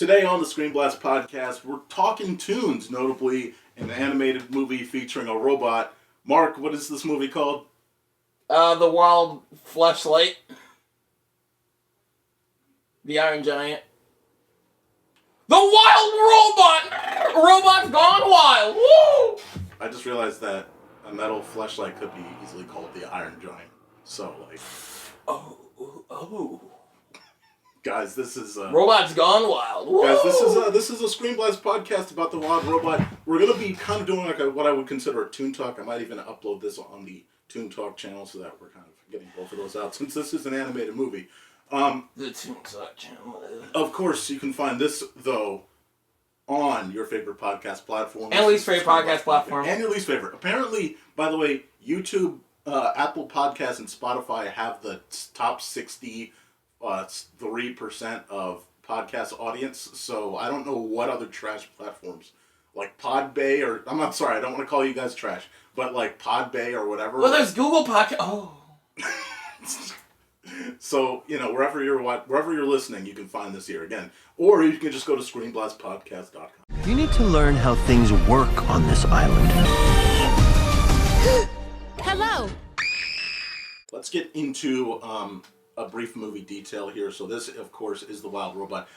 Today on the ScreenBlast podcast, we're talking tunes, notably an animated movie featuring a robot. Mark, what is this movie called? The Wild Fleshlight. The Iron Giant. The Wild Robot! Robot's gone wild! Woo! I just realized that a metal fleshlight could be easily called the Iron Giant. So, like... Oh. Guys, this is... Robot's gone wild. Woo! Guys, this is a ScreenBlast podcast about the Wild Robot. We're going to be kind of doing like what I would consider a Toon Talk. I might even upload this on the Toon Talk channel so that we're kind of getting both of those out, since this is an animated movie. The Toon Talk channel. Of course, you can find this, though, on your favorite podcast platform. And least favorite podcast platform. And your least favorite. Apparently, by the way, YouTube, Apple Podcasts, and Spotify have the top 60... 3% of podcast audience, so I don't know what other trash platforms, like Podbay, or, I'm not sorry, I don't want to call you guys trash, but like Podbay or whatever. Well, there's Google Podcast. Oh. So, wherever you're listening, you can find this here again. Or you can just go to ScreenBlastPodcast.com. You need to learn how things work on this island. Hello. Let's get into a brief movie detail here. So this, of course, is The Wild Robot.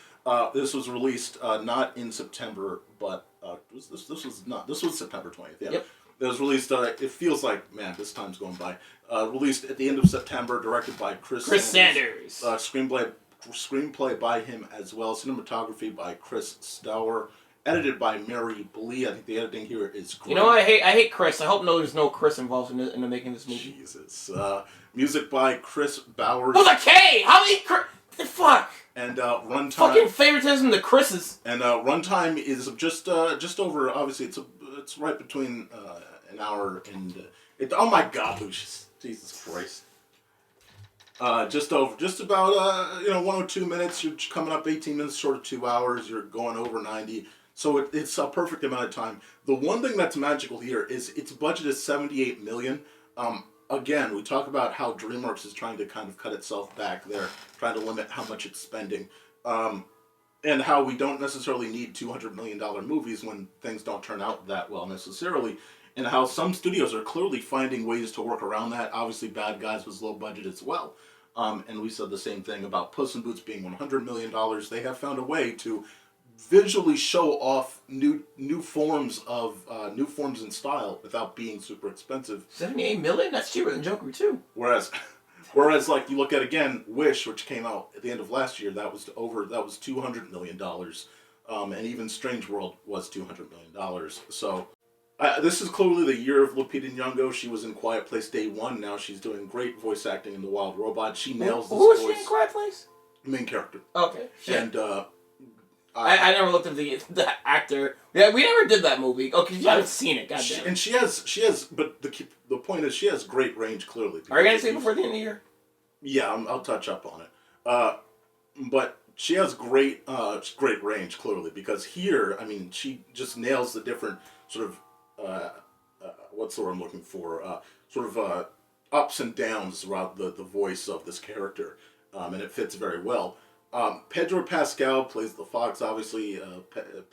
This was released not in September, but this was September 20th. Yeah. Yep. It was released. It feels like, man, this time's going by. Released at the end of September, directed by Chris Sanders. Screenplay by him as well. Cinematography by Chris Stour. Edited by Mary Blee. I think the editing here is great. You know what? I hate Chris. I hope there's no Chris involved in the making of this movie. Jesus. Music by Chris Bowers. With a K! How many Chris? The fuck? And runtime. Fucking favoritism to Chris's. And runtime is just over. Obviously, it's right between an hour and. Oh my God, Lucius! Jesus Christ. Just about 102 minutes. You're coming up 18 minutes short of 2 hours. You're going over 90. So it's a perfect amount of time. The one thing that's magical here is its budget is $78 million. Again, we talk about how DreamWorks is trying to kind of cut itself back. They're trying to limit how much it's spending. And how we don't necessarily need $200 million movies when things don't turn out that well necessarily. And how some studios are clearly finding ways to work around that. Obviously, Bad Guys was low budget as well. And we said the same thing about Puss in Boots being $100 million. They have found a way to visually show off new forms in style without being super expensive. $78 million? That's cheaper than Joker 2. Whereas like you look at again Wish, which came out at the end of last year, that was $200 million, and even Strange World was $200 million. So this is clearly the year of Lupita Nyong'o. She was in Quiet Place day one. Now she's doing great voice acting in The Wild Robot. She nails this voice. Who is she in Quiet Place? Main character. Okay. Shit. And I never looked at the actor. Yeah, we never did that movie. Oh, because you haven't seen it. Goddamn. And she has. But the point is, she has great range. Clearly. Are you gonna see it before the end of the year? Yeah, I'll touch up on it. But she has great range. Clearly, because here, I mean, she just nails the different sort of what's the word I'm looking for? Ups and downs throughout the voice of this character, and it fits very well. Pedro Pascal plays the Fox, obviously.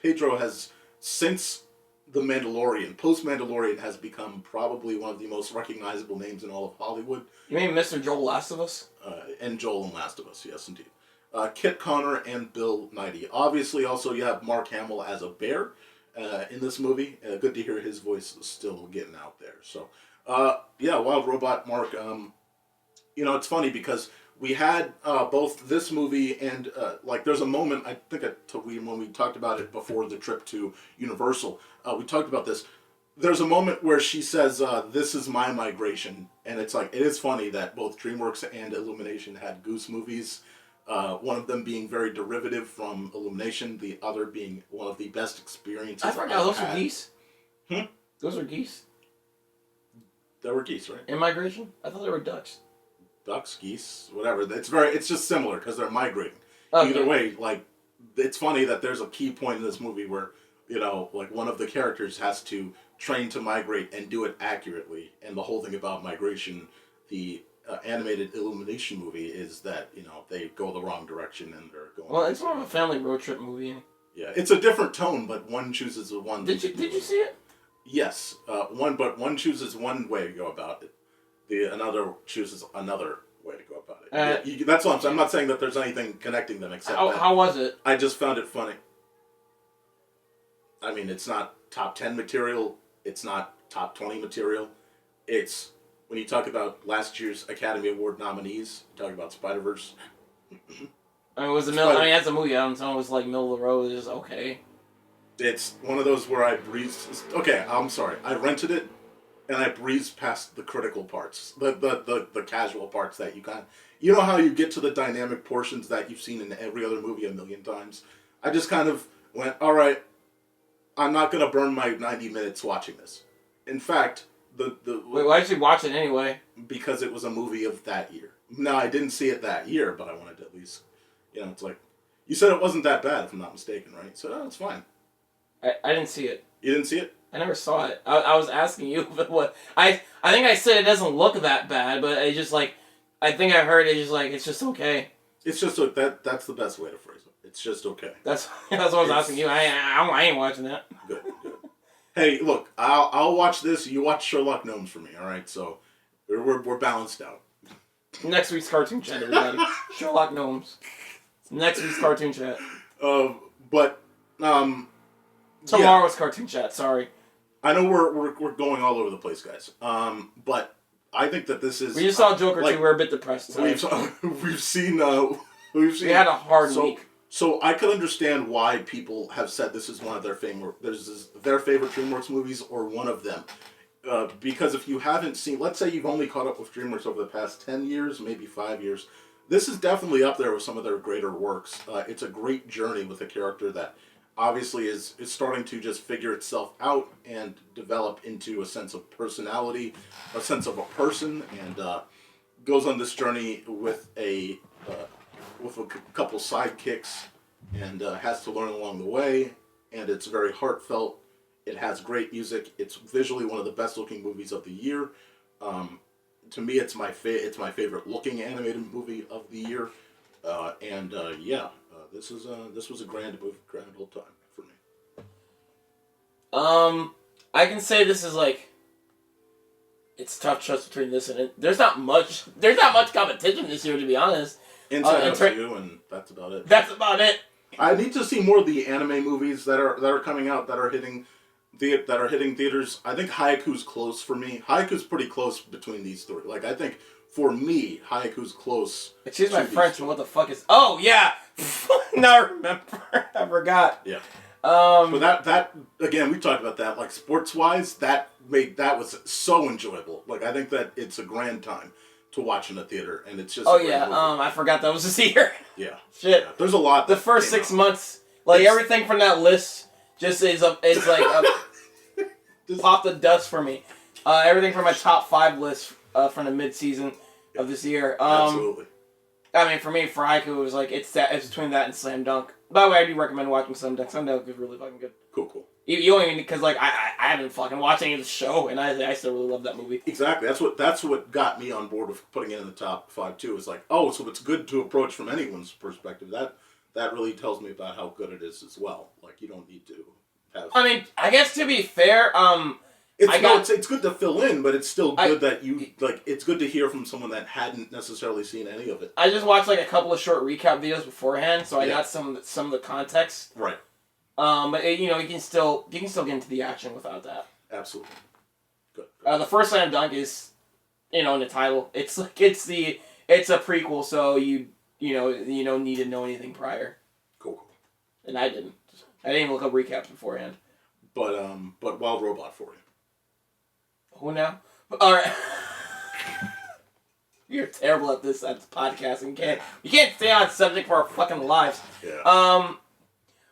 Pedro has, since The Mandalorian, post-Mandalorian, has become probably one of the most recognizable names in all of Hollywood. You mean Mr. Joel Last of Us? And Joel in Last of Us, yes, indeed. Kit Connor and Bill Nighy. Obviously, also, you have Mark Hamill as a bear in this movie. Good to hear his voice still getting out there. So, Wild Robot, Mark. It's funny because we had both this movie and there's a moment, I think when we talked about it before the trip to Universal, we talked about this. There's a moment where she says, "This is my migration," and it is funny that both DreamWorks and Illumination had Goose movies. One of them being very derivative from Illumination, the other being one of the best experiences. I forgot those were geese. Those were geese. They were geese, right? In migration? I thought they were ducks. Ducks, geese, whatever. It's just similar because they're migrating. Okay. Either way, it's funny that there's a key point in this movie where, one of the characters has to train to migrate and do it accurately. And the whole thing about migration, the animated Illumination movie is that they go the wrong direction and they're going. Well, it's more of a family road trip movie. Yeah, it's a different tone, but one chooses the one. Did you see it? Yes, one chooses one way to go about it. Another chooses another way to go about it. That's all I'm not saying that there's anything connecting them except that. How was it? I just found it funny. I mean, it's not top 10 material. It's not top 20 material. It's when you talk about last year's Academy Award nominees, you talk about Spider-Verse. I mean, was the middle? I mean, as a movie, I don't know. It was like middle of the road. It was okay. It's one of those where I breezed. Okay, I'm sorry. I rented it, and I breezed past the critical parts, the casual parts that you know how you get to the dynamic portions that you've seen in every other movie a million times. I just kind of went, all right. I'm not gonna burn my 90 minutes watching this. In fact, wait, why did you watch it anyway? Because it was a movie of that year. No, I didn't see it that year, but I wanted to at least, it's like, you said it wasn't that bad, if I'm not mistaken, right? So, it's fine. I didn't see it. You didn't see it? I never saw it. I was asking you what I think I said it doesn't look that bad, but it just like, I think I heard it just like, it's just okay. It's just, that's the best way to phrase it. It's just okay. That's what I was asking you. I ain't watching that. Good. Hey, look, I'll watch this. You watch Sherlock Gnomes for me, all right? So we're balanced out. Next week's cartoon chat, everybody. Sherlock Gnomes. Next week's cartoon chat. Tomorrow's cartoon chat. Sorry. I know we're going all over the place, guys. But I think that this is. We just saw Joker 2. We're a bit depressed. We've seen. We had a hard week. So I could understand why people have said this is one of their favorite DreamWorks movies or one of them. Because if you haven't seen, let's say you've only caught up with DreamWorks over the past 10 years, maybe 5 years, this is definitely up there with some of their greater works. It's a great journey with a character that obviously is starting to just figure itself out and develop into a sense of personality, a sense of a person, and goes on this journey with a couple sidekicks and has to learn along the way, and it's very heartfelt. It has great music. It's visually one of the best looking movies of the year. To me, it's my favorite looking animated movie of the year. This was a grand old time for me. I can say this is like, it's tough choice between this and it. There's not much competition this year, to be honest. Inside Out 2, and that's about it. That's about it. I need to see more of the anime movies that are coming out that are hitting theaters. I think Hayeku's close for me. Hayeku's pretty close between these three. Like, I think for me, Hayeku's close. Excuse my French, but what the fuck is? Oh yeah, now I remember. I forgot. Yeah. But that again, we talked about that. Like sports wise, that was so enjoyable. Like I think that it's a grand time to watch in a theater, and it's just. Oh yeah, I forgot that was this year. Yeah. Shit. Yeah. There's a lot. The first 6 months, like everything from that list, just it's like pop the dust for me. Everything from my top 5 list from the mid-season of this year. Absolutely. I mean, for me, for Haiku, it was like it's between that and Slam Dunk. By the way, I do recommend watching Slam Dunk. Slam Dunk is really fucking good. Cool. You don't even because like I haven't fucking watched any of the show, and I still really love that movie. Exactly. That's what got me on board with putting it in the top 5 too. It's like, oh, so it's good to approach from anyone's perspective. That really tells me about how good it is as well. Like you don't need to have. I mean, I guess to be fair, it's good to fill in, but it's still good that you like. It's good to hear from someone that hadn't necessarily seen any of it. I just watched like a couple of short recap videos beforehand, so I got some of the context. Right. But you can still get into the action without that. Absolutely. Good. The first Slam Dunk is, in the title. It's like it's a prequel, so you don't need to know anything prior. Cool. And I didn't even look up recaps beforehand. But Wild Robot for you. Who now? All right. You're terrible at this podcasting. You can't stay on subject for our fucking lives. Yeah.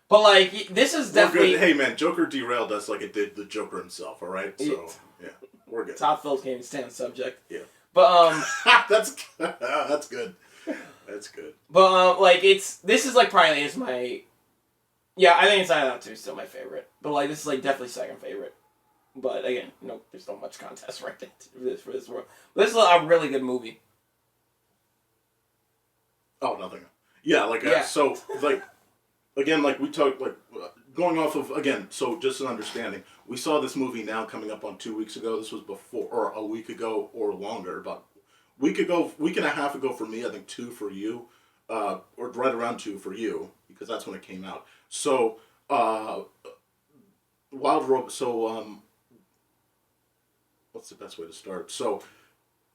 But like this is definitely. Hey man, Joker derailed us like it did the Joker himself. All right, so yeah, we're good. Top Phil's can't even stay on subject. Yeah. But that's good. That's good. But this is like probably is my. Yeah, I think Inside Out 2 is still my favorite. But like this is like definitely second favorite. But again, there's not much contest right there for this world. But this is a really good movie. Oh, nothing. Yeah, like Yeah. so like again, like we talked like going off of again. So just an understanding, we saw this movie now coming up on 2 weeks ago. This was before or a week ago or longer, about week and a half ago for me. I think 2 for you, or right around 2 for you because that's when it came out. So Wild Robot. So what's the best way to start? So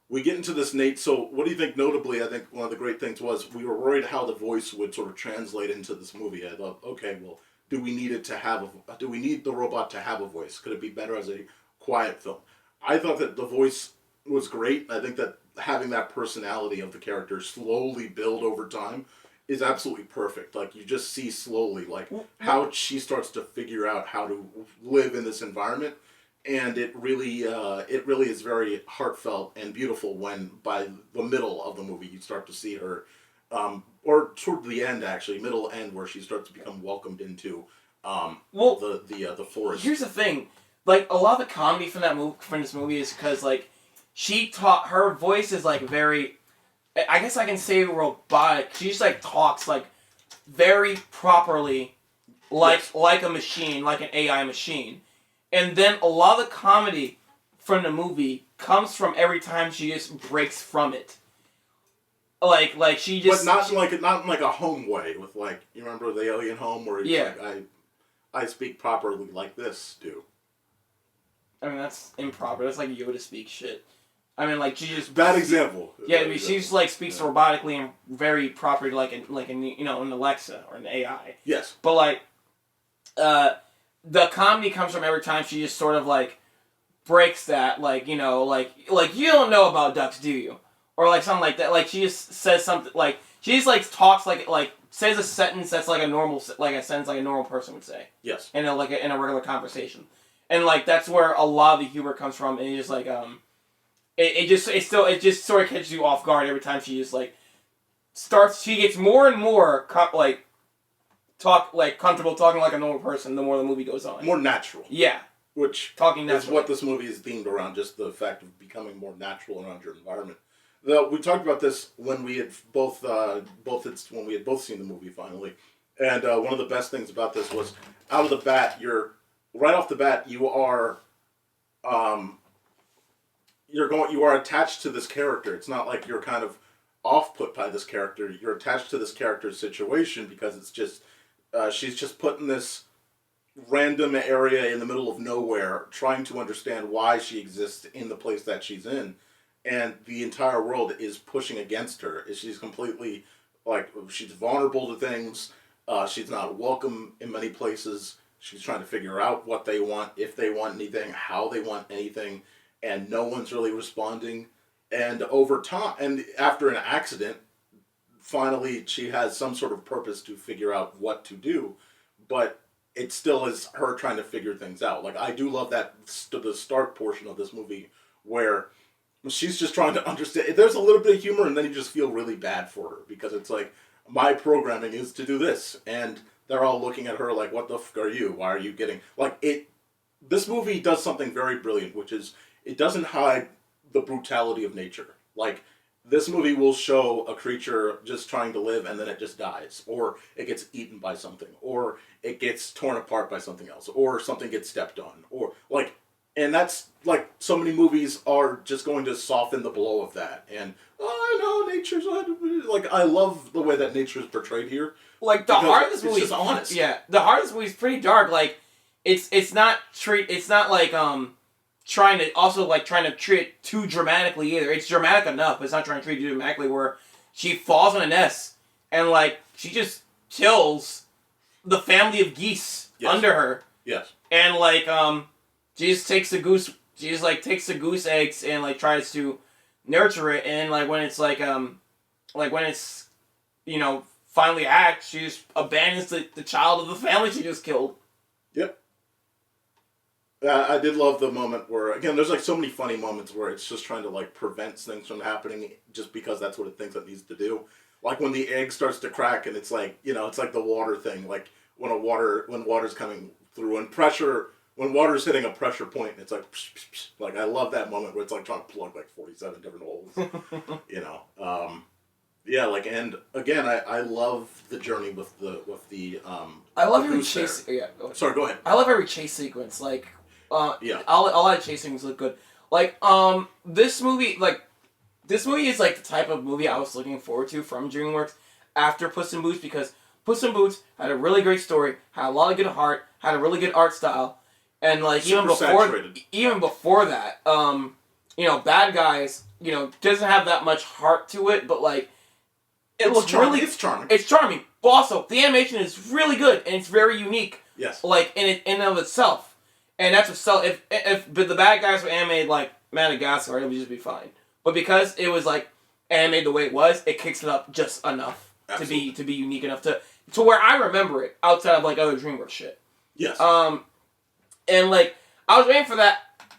we get into this, Nate. So, what do you think? Notably, I think one of the great things was we were worried how the voice would sort of translate into this movie. I thought, okay, well, do we need the robot to have a voice? Could it be better as a quiet film? I thought that the voice was great. I think that having that personality of the character slowly build over time is absolutely perfect. Like you just see slowly, like how she starts to figure out how to live in this environment. And it really is very heartfelt and beautiful when by the middle of the movie you start to see her, or toward the end actually, middle end where she starts to become welcomed into the forest. Here's the thing, like a lot of the comedy from this movie is because like her voice is like very, I guess I can say robotic. She just like talks like very properly, like a machine, like an AI machine. And then a lot of the comedy from the movie comes from every time she just breaks from it. Like she just, but not in like a home way with like, you remember the Alien Home where it's like I speak properly like this, dude. I mean that's improper. That's like Yoda speak shit. I mean like she just bad example. Yeah, I mean, she just like speaks robotically and very properly like an you know an Alexa or an AI. Yes. But like, the comedy comes from every time she just sort of like breaks that, like, you know, like you don't know about ducks, do you? Or like something like that. Like she just says something like she just like talks like says a sentence that's like a sentence like a normal person would say. Yes. In a regular conversation, and like that's where a lot of the humor comes from, and it's just like it just sort of catches you off guard every time she just like she gets more and more comfortable talking like a normal person the more the movie goes on. More natural. Yeah. Which talking is what this movie is themed around, just the fact of becoming more natural around your environment. We talked about this when we had both seen the movie finally, and one of the best things about this was out of the bat, right off the bat you are attached to this character. It's not like you're kind of off-put by this character. You're attached to this character's situation because it's just she's just put in this random area in the middle of nowhere trying to understand why she exists in the place that she's in, and the entire world is pushing against her. She's completely she's vulnerable to things. She's not welcome in many places. She's trying to figure out what they want, if they want anything, how they want anything, and no one's really responding. And over time, and after an accident, finally she has some sort of purpose to figure out what to do, but it still is her trying to figure things out. Like, I do love that the start portion of this movie where she's just trying to understand. There's a little bit of humor, and then you just feel really bad for her because it's like, my programming is to do this, and they're all looking at her like, what the fuck are you? Why are you getting it? This movie does something very brilliant, which is it doesn't hide the brutality of nature. Like, this movie will show a creature just trying to live and then it just dies, or it gets eaten by something, or it gets torn apart by something else, or something gets stepped on, or and that's so many movies are just going to soften the blow of that. And I know nature's I love the way that nature is portrayed here. Like the heart of this movie is honest. Yeah, the heart of this movie is pretty dark. Like it's not trying to treat it too dramatically either. It's dramatic enough, but it's not trying to treat it too dramatically where she falls in a nest and she just kills the family of geese under her. Yes. And she just takes the goose takes the goose eggs and tries to nurture it, and when it's when it's finally hatched, she just abandons the child of the family she just killed. Yep. I did love the moment where, again, there's so many funny moments where it's just trying to prevent things from happening just because that's what it thinks it needs to do. Like when the egg starts to crack and it's it's like the water thing, when water's coming through and pressure, when water's hitting a pressure point, it's psh, psh, psh. I love that moment where it's trying to plug 47 different holes. Yeah, like, and again, I love the journey with the I love the every goose chase. there. Yeah, go ahead. Sorry, go ahead. I love every chase sequence. Like, Yeah. a lot of chase sequences look good. Like, this movie is like the type of movie I was looking forward to from DreamWorks after Puss in Boots, because Puss in Boots had a really great story, had a lot of good heart, had a really good art style, and like Super saturated. even before that, Bad Guys, doesn't have that much heart to it, but like it looks really, it's charming. It's charming. But also, the animation is really good and it's very unique. Yes. Like in and of itself, and that's what sell. If the Bad Guys were animated like Madagascar, it would just be fine. But because it was like animated the way it was, it kicks it up just enough Absolutely. to be unique enough to where I remember it outside of like other DreamWorks shit. Yes. And like I was waiting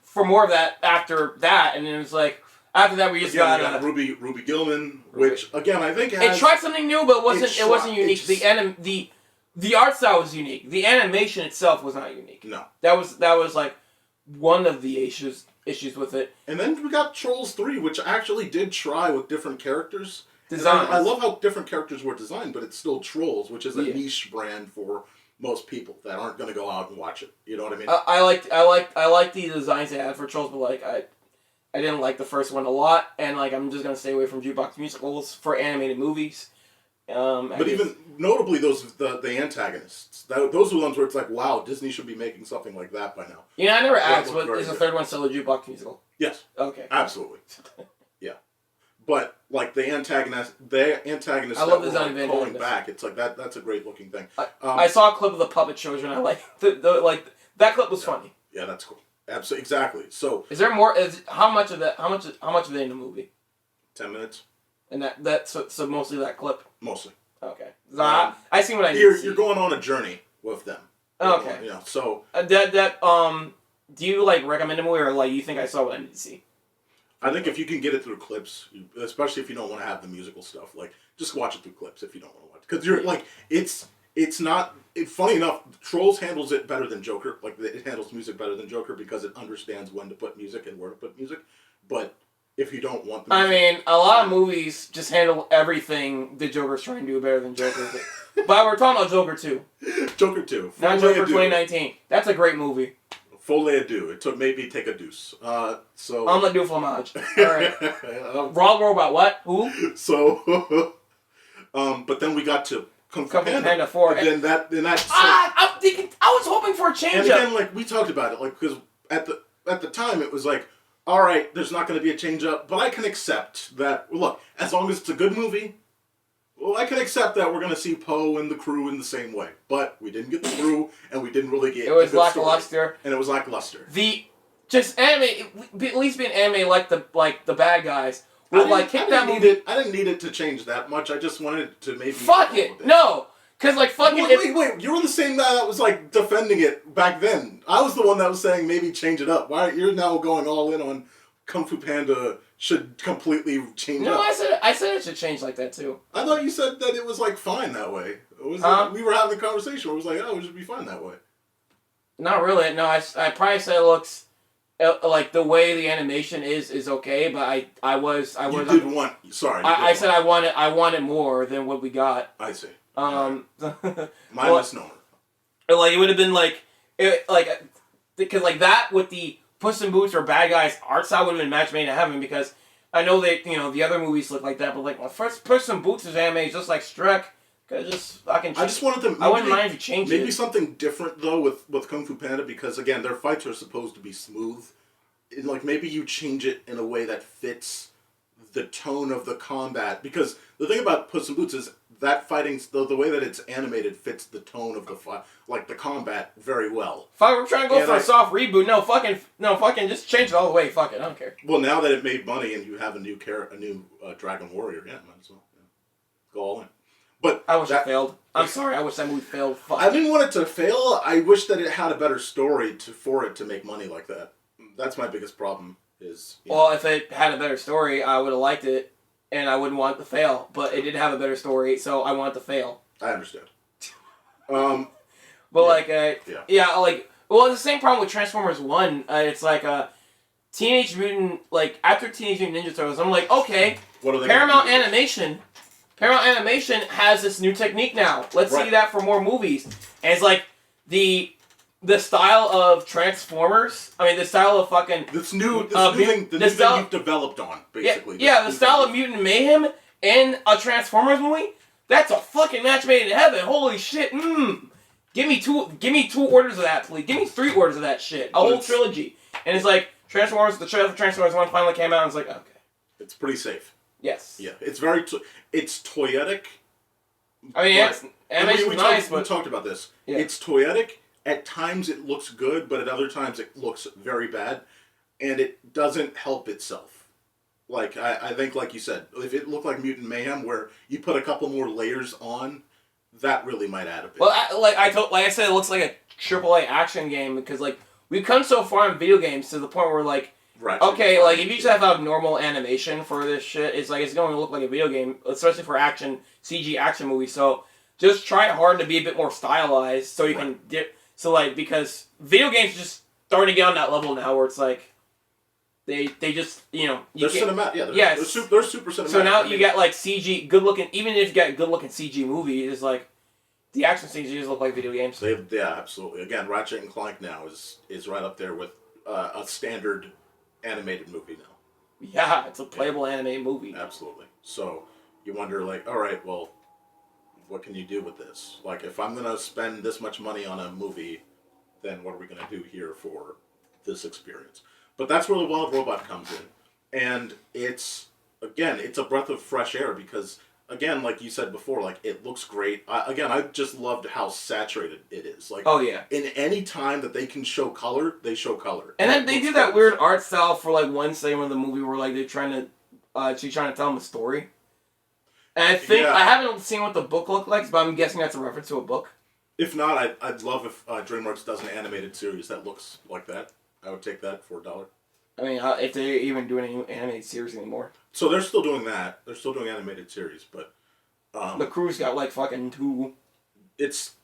for more of that after that, and then it was like after that we just got Ruby Gillman, which again I think has, it tried something new, but it wasn't unique. The art style was unique. The animation itself was not unique. No. That was like one of the issues with it. And then we got Trolls 3, which actually did try with different characters. Designs. I love how different characters were designed, but it's still Trolls, which is a Yeah. niche brand for most people that aren't going to go out and watch it. You know what I mean? I like the designs they had for Trolls, but like I didn't like the first one a lot, and like I'm just gonna stay away from jukebox musicals for animated movies. But even notably, the antagonists, those are the ones where it's like, wow, Disney should be making something like that by now. I never That asked, looked but very is the good. third one still a jukebox musical? Yes, Okay. absolutely. Yeah, but like the antagonist I that love were the design like, of calling Van back. It's like that's a great looking thing. I saw a clip of the puppet shows, and I like like that clip was funny. Yeah, that's cool. Absolutely, exactly. So Is there more? How much of that? How much of it in the movie? 10 minutes, And so mostly that clip. mostly. Okay. I see what I need. You're going on a journey with them. Okay. You know, so do you like recommend a movie, or like you think I saw what I need to see? I think if you can get it through clips, especially if you don't want to have the musical stuff, like just watch it through clips if you don't want to watch it, because you're like it's not. Funny enough, Trolls handles it better than Joker. Like it handles music better than Joker because it understands when to put music and where to put music. But if you don't want the music, I mean, a lot of movies just handle everything the Joker's trying to do better than Joker. But we're talking about Joker 2. Joker 2. Not Joker 2019. That's a great movie. Folie à deux. It made me take a deuce. So I'm gonna do fromage. Alright. Raw Robot, what? Who? So, but then we got to Kung Fu Panda 4. And then that. I'm thinking, I was hoping for a change And up. again, like we talked about it, like because at the time it was like, all right, there's not going to be a change up, but I can accept that. Look, as long as it's a good movie, well, I can accept that we're going to see Poe and the crew in the same way. But we didn't get the crew, and we didn't really get. It was a good story. lackluster. And it was lackluster. Just anime, at least be an anime like the bad guys. Would like kick that movie. I didn't need it to change that much. I just wanted it to maybe. Fuck it, no, because like fucking. Wait! You were the same guy that was like defending it back then. I was the one that was saying maybe change it up. Why you're now going all in on Kung Fu Panda should completely change up? No, I said it should change like that too. I thought you said that it was like fine that way. It was we were having a conversation where it was like, oh, it should be fine that way. Not really. No, I probably said it looks like the way the animation is okay, but I was. Sorry. I said I wanted more than what we got. I see. My misnomer. Like it would have been because like that with the Puss in Boots or Bad Guys art style would have been match made in heaven, because I know that the other movies look like that, but like my first Puss in Boots is anime is just like Shrek. I just wanted them. I wouldn't mind if you changed it. Maybe something different though with Kung Fu Panda, because again their fights are supposed to be smooth. Like maybe you change it in a way that fits the tone of the combat, because the thing about Puss in Boots is that fighting, the way that it's animated fits the tone of the fight, like the combat very well. Fuck, we're trying to go for a soft reboot. No, fucking, just change it all the way. Fuck it, I don't care. Well, now that it made money and you have a new Dragon Warrior, yeah, might as well go all in. But I wish it failed. I'm sorry, I wish that movie failed. Fuck. I didn't want it to fail. I wish that it had a better story for it to make money like that. That's my biggest problem. Well, if it had a better story, I would have liked it, and I wouldn't want it to fail. But it did have a better story, so I want it to fail. I understand. But yeah. It's the same problem with Transformers 1. It's like Teenage Mutant, like after Teenage Mutant Ninja Turtles, I'm like, okay, What are they Paramount Animation Paramount Animation has this new technique now. Let's see Right. that for more movies. And it's like the style of Transformers. I mean, the style of fucking This new the thing style- you've developed on, basically. Yeah, This the new style thing. of Mutant Mayhem in a Transformers movie. That's a fucking match made in heaven. Holy shit. Give me two orders of that, please. Give me 3 orders of that shit. A whole trilogy. And it's like Transformers. The trailer for Transformers 1 finally came out, and it's like, okay. It's pretty safe. Yes. Yeah, it's very. It's toyetic. I mean, but- it's animation's nice, we but talked about this. Yeah. It's toyetic. At times it looks good, but at other times it looks very bad, and it doesn't help itself. Like I think, like you said, if it looked like Mutant Mayhem, where you put a couple more layers on, that really might add a bit. well, like I said, it looks like a AAA action game because like we've come so far in video games to the point where like. Right. Okay, like if you just have normal animation for this shit, it's like it's going to look like a video game, especially for action CG action movies. So just try hard to be a bit more stylized, so you can dip. So like because video games are just starting to get on that level now, where it's like they just you They're get, cinematic. Yeah, yes. they're super cinematic. So now you get like CG good looking. Even if you get good looking CG movies, it's like the action CGs look like video games. Yeah, absolutely. Again, Ratchet and Clank now is right up there with a standard animated movie now. Yeah, it's a playable anime movie. Absolutely. So you wonder, like, all right, well, what can you do with this? Like, if I'm gonna spend this much money on a movie, then what are we gonna do here for this experience? But that's where the Wild Robot comes in, and it's a breath of fresh air because. Again, like you said before, like it looks great. I just loved how saturated it is. Like, Oh yeah. in any time that they can show color, they show color. And then it they looks do that great. weird art style for like one segment of the movie where like she's trying to tell them a story. And I think Yeah. I haven't seen what the book looked like, but I'm guessing that's a reference to a book. If not, I'd love if DreamWorks does an animated series that looks like that. I would take that for $1. I mean, if they're even doing any animated series anymore. So they're still doing that. They're still doing animated series, but The crew's got like fucking 2. it's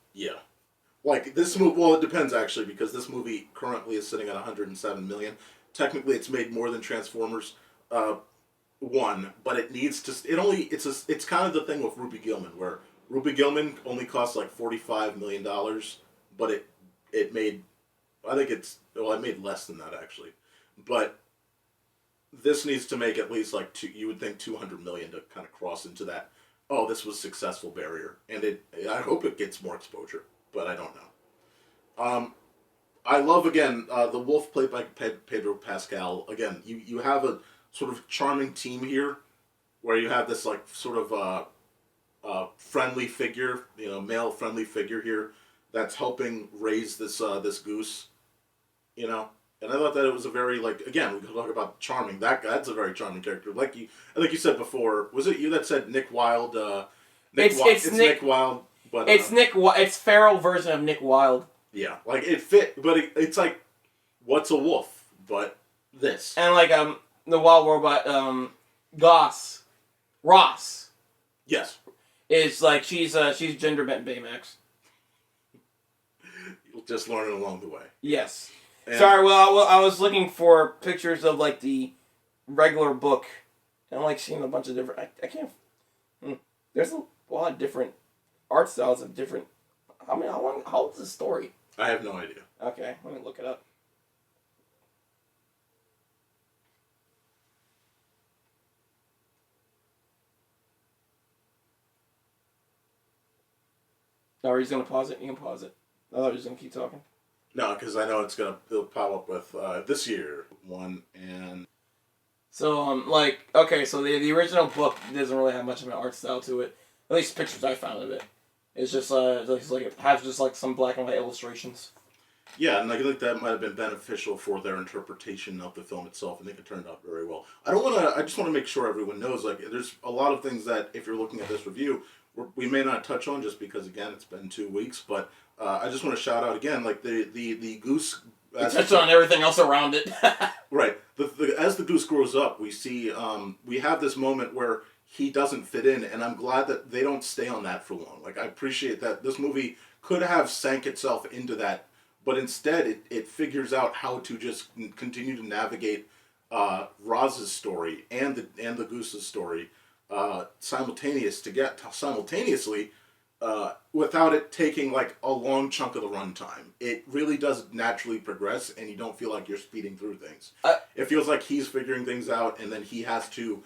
like this movie. Well, it depends actually because this movie currently is sitting at 107 million. Technically, it's made more than Transformers 1, but it needs to. It's kind of the thing with Ruby Gillman where Ruby Gillman only cost like $45 million, but it made. I think it made less than that actually, but. This needs to make at least like you would think 200 million to kind of cross into that. Oh, this was successful barrier, and I hope it gets more exposure, but I don't know. I love again the Wolf played by Pedro Pascal. Again, you have a sort of charming team here, where you have this like sort of friendly figure, male friendly figure here that's helping raise this this goose, And I thought that it was a very, like, again, we could talk about charming. That's a very charming character. I think you said before, was it you that said Nick Wilde? It's Nick Wilde, but It's feral version of Nick Wilde. Yeah, like it fit, but it's like, what's a wolf? But this And like the Wild Robot Ross yes, is like she's gender bent Baymax. just learning along the way. Yes. And Sorry, well, I was looking for pictures of, like, the regular book. And I'm, like, seeing a bunch of different... I can't... There's a lot of different art styles of different... How old is this story? I have no idea. Okay, let me look it up. Oh, are you just going to pause it? You can pause it. I thought you were just going to keep talking. No, because I know it'll pop up with this year one and. So okay, so the original book doesn't really have much of an art style to it. At least pictures I found of it. It's just it has just like some black and white illustrations. Yeah, and I think that might have been beneficial for their interpretation of the film itself. I think it turned out very well. I just want to make sure everyone knows, like, there's a lot of things that if you're looking at this review, we may not touch on just because, again, it's been 2 weeks. But I just want to shout out again, like the goose. Touch on everything else around it. Right. As the goose grows up, we see we have this moment where he doesn't fit in, and I'm glad that they don't stay on that for long. Like, I appreciate that this movie could have sank itself into that, but instead it figures out how to just continue to navigate Roz's story and the goose's story simultaneously without it taking like a long chunk of the runtime. It really does naturally progress, and you don't feel like you're speeding through things. It feels like he's figuring things out, and then he has to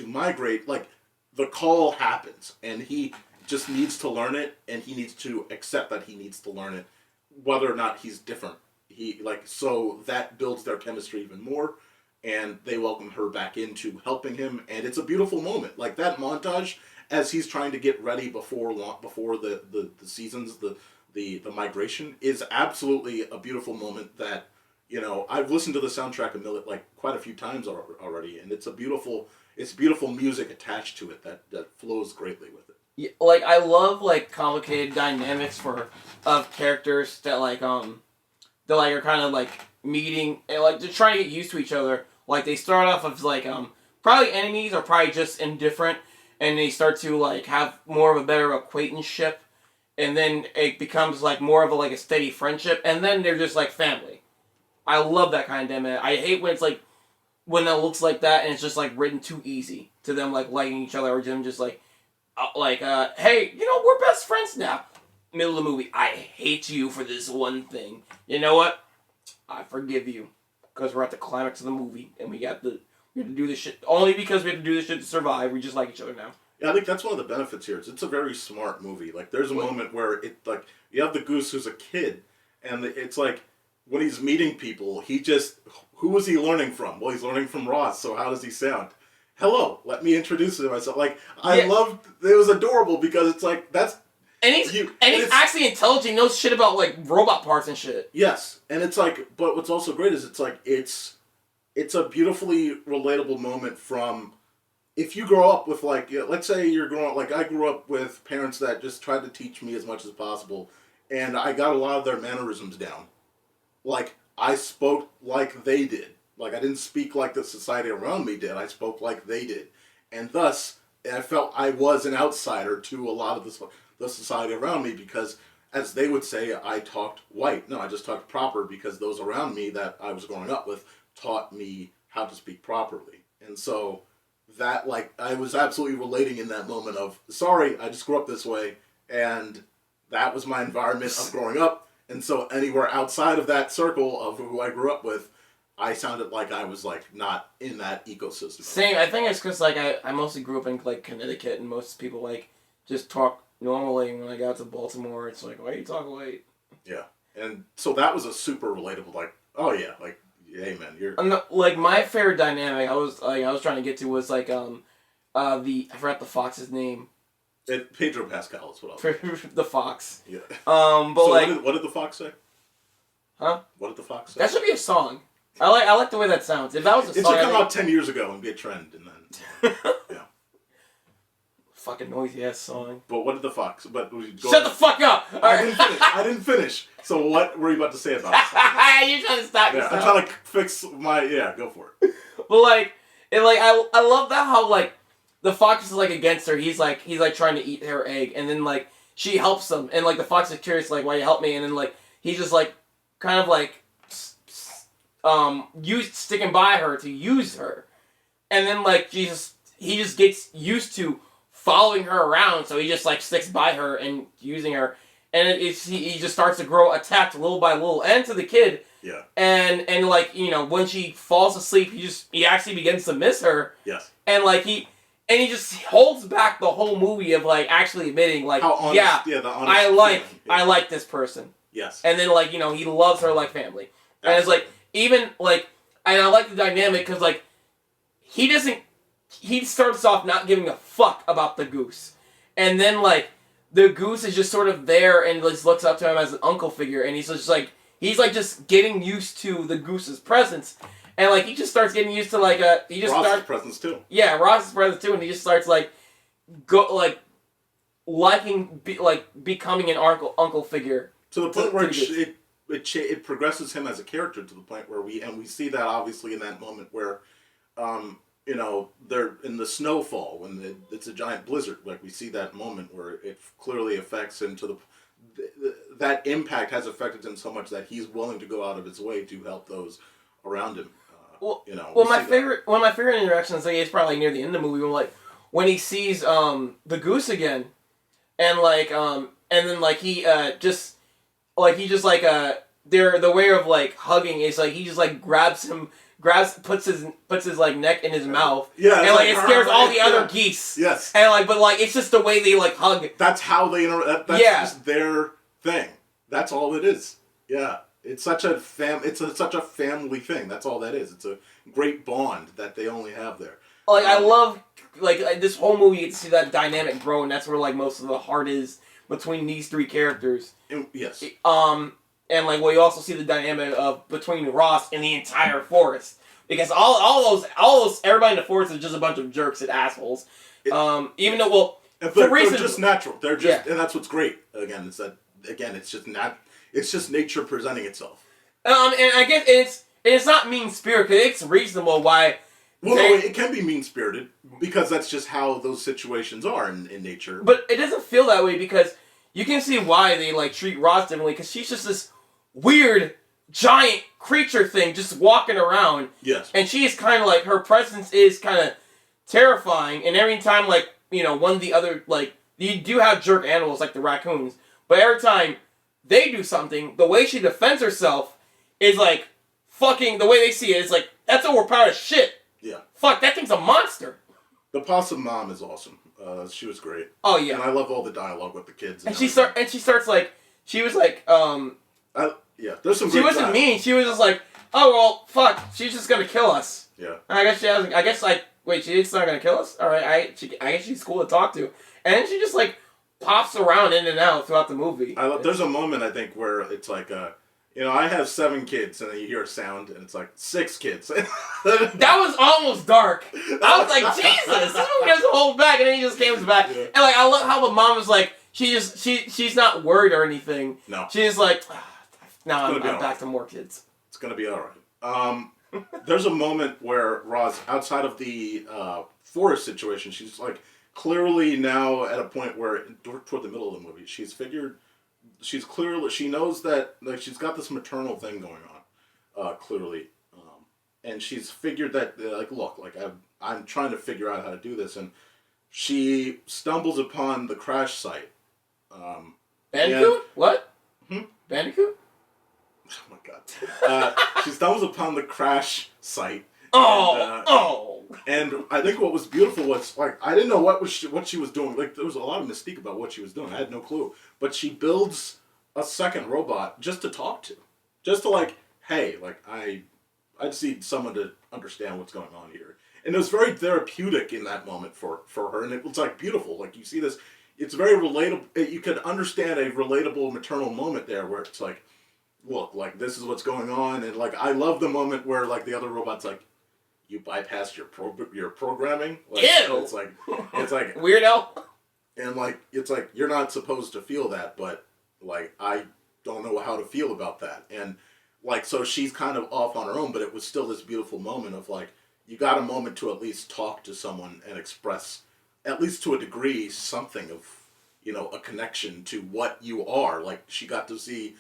migrate. Like the call happens, and he just needs to learn it, and he needs to accept that he needs to learn it, whether or not he's different. So that builds their chemistry even more, and they welcome her back into helping him, and it's a beautiful moment. Like that montage as he's trying to get ready before the seasons, the migration is absolutely a beautiful moment that, I've listened to the soundtrack quite a few times already, and it's beautiful music attached to it that flows greatly with it. Yeah, like I love like complicated dynamics of characters that are kind of like meeting and like they're trying to get used to each other. Like they start off as like probably enemies or probably just indifferent, and they start to like have more of a better acquaintanceship, and then it becomes like more of a steady friendship, and then they're just like family. I love that kind of dynamic. I hate when it's like when it looks like that and it's just like written too easy to them like liking each other or them just like hey, we're best friends now. Middle of the movie, I hate you for this one thing. You know what? I forgive you because we're at the climax of the movie and we have to do this shit only because we have to do this shit to survive. We just like each other now. Yeah, I think that's one of the benefits here. It's a very smart movie. Like there's a moment where you have the goose who's a kid, and it's like when he's meeting people, who is he learning from? Well, he's learning from Ross. So how does he sound? Hello, let me introduce myself. Like I loved it. Was adorable because it's like that's. And he's actually intelligent. He knows shit about like robot parts and shit. Yes, and it's like, but what's also great is it's a beautifully relatable moment from if you grow up with let's say you're growing up like I grew up with parents that just tried to teach me as much as possible, and I got a lot of their mannerisms down. Like I spoke like they did. Like I didn't speak like the society around me did. I spoke like they did, and thus I felt I was an outsider to a lot of the society around me because, as they would say, I talked white. No, I just talked proper because those around me that I was growing up with taught me how to speak properly. And so that, I was absolutely relating in that moment of, sorry, I just grew up this way, and that was my environment of growing up. And so anywhere outside of that circle of who I grew up with, I sounded like I was, not in that ecosystem. Same. I think it's because, I mostly grew up in, Connecticut, and most people, just talk normally. When I got to Baltimore, it's like, why are you talking white? Yeah. And so that was a super relatable, oh, yeah, hey, man, you're... my favorite dynamic I was trying to get to was, I forgot the fox's name. Pedro Pascal is what I was... The fox. Yeah. But, so what did the fox say? Huh? What did the fox say? That should be a song. I like the way that sounds. If that was a song... It should come out 10 years ago and be a trend, and then... yeah. Fucking noisy ass song. But what did the fox... Shut the fuck up! I didn't finish. So what were you about to say about it? You're trying to stop yourself. I'm trying to fix my... Yeah, go for it. But, I love that how, the fox is, against her. He's trying to eat her egg. And then, she helps him. And, the fox is curious, why you help me? And then, he's just, kind of, sticking by her to use her. And then, he just gets used to following her around, so he just sticks by her and using her, and he just starts to grow attached little by little, and to the kid. Yeah. And when she falls asleep, he actually begins to miss her. Yes. And he just holds back the whole movie of actually admitting how honest, the honest I like this person. Yes. And then he loves her like family. Absolutely. And it's and I like the dynamic because he starts off not giving a fuck about the goose. And then, the goose is just sort of there and just looks up to him as an uncle figure. And he's just, just getting used to the goose's presence. And, he just starts getting used to, Ross's presence, too. Yeah, Ross's presence, too. And he just starts, becoming an uncle figure. To the point where it progresses him as a character to the point where we see that, obviously, in that moment where... they're in the snowfall when it's a giant blizzard. We see that moment where it clearly affects him to that impact has affected him so much that he's willing to go out of his way to help those around him. One of my favorite interactions is probably near the end of the movie when he sees the goose again, and like and then like he just like they're the way of like hugging is like he just like puts his like neck in his mouth. Yeah, and like it scares all the other geese. Yes. And like, but like it's just the way they like hug. That's how they interact. That's just their thing. That's all it is. Yeah. It's such a such a family thing. That's all that is. It's a great bond that they only have there. Like I love like this whole movie. You get to see that dynamic grow, and that's where like most of the heart is between these three characters. Yes. And like you also see the dynamic of between Ross and the entire forest, because all those everybody in the forest is just a bunch of jerks and assholes. Even though they're just natural. They're just and that's what's great. Again, it's just nature presenting itself. And I guess it's not mean spirited. It's reasonable why. Well, no, it can be mean spirited because that's just how those situations are in nature. But it doesn't feel that way because you can see why they like treat Ross differently, because she's just this weird giant creature thing just walking around. Yes. And she is kind of like, her presence is kind of terrifying, and every time like, one of the other, like, you do have jerk animals like the raccoons, but every time they do something, the way she defends herself is like fucking, the way they see it is like, that's overpowered as shit. Yeah. Fuck, that thing's a monster. The possum mom is awesome. She was great. Oh yeah. And I love all the dialogue with the kids. And she starts like, she was like, yeah, there's some. She wasn't mean. She was just like, oh well, fuck. She's just gonna kill us. Yeah. And I guess she has. I guess like, wait, she's not gonna kill us. All right. I guess she's cool to talk to. And then she just like pops around in and out throughout the movie. There's a moment I think where it's like, I have 7 kids, and then you hear a sound, and it's like 6 kids. That was almost dark. I was like, Jesus, this movie doesn't hold back, and then he just comes back. Yeah. And like, I love how the mom is like, she's not worried or anything. No. She's like, now I'm back to more kids. It's gonna be all right. There's a moment where Roz, outside of the forest situation, she's like clearly now at a point where toward the middle of the movie, she knows that like she's got this maternal thing going on, clearly, and she's figured that like look, like I'm trying to figure out how to do this, and she stumbles upon the crash site. Bandicoot? What? Bandicoot? Oh my god. She stumbles upon the crash site. And I think what was beautiful was, like, I didn't know what she was doing. Like, there was a lot of mystique about what she was doing. I had no clue. But she builds a second robot just to talk to. Just to, like, hey, like, I just need someone to understand what's going on here. And it was very therapeutic in that moment for her. And it was, like, beautiful. Like, you see this, it's very relatable. You could understand a relatable maternal moment there where it's like, look, like, this is what's going on. And, like, I love the moment where, like, the other robot's like, you bypassed your programming. Like, ew! It's like weirdo. And, like, it's like, you're not supposed to feel that, but, like, I don't know how to feel about that. And, like, so she's kind of off on her own, but it was still this beautiful moment of, like, you got a moment to at least talk to someone and express, at least to a degree, something of, a connection to what you are. Like, she got to see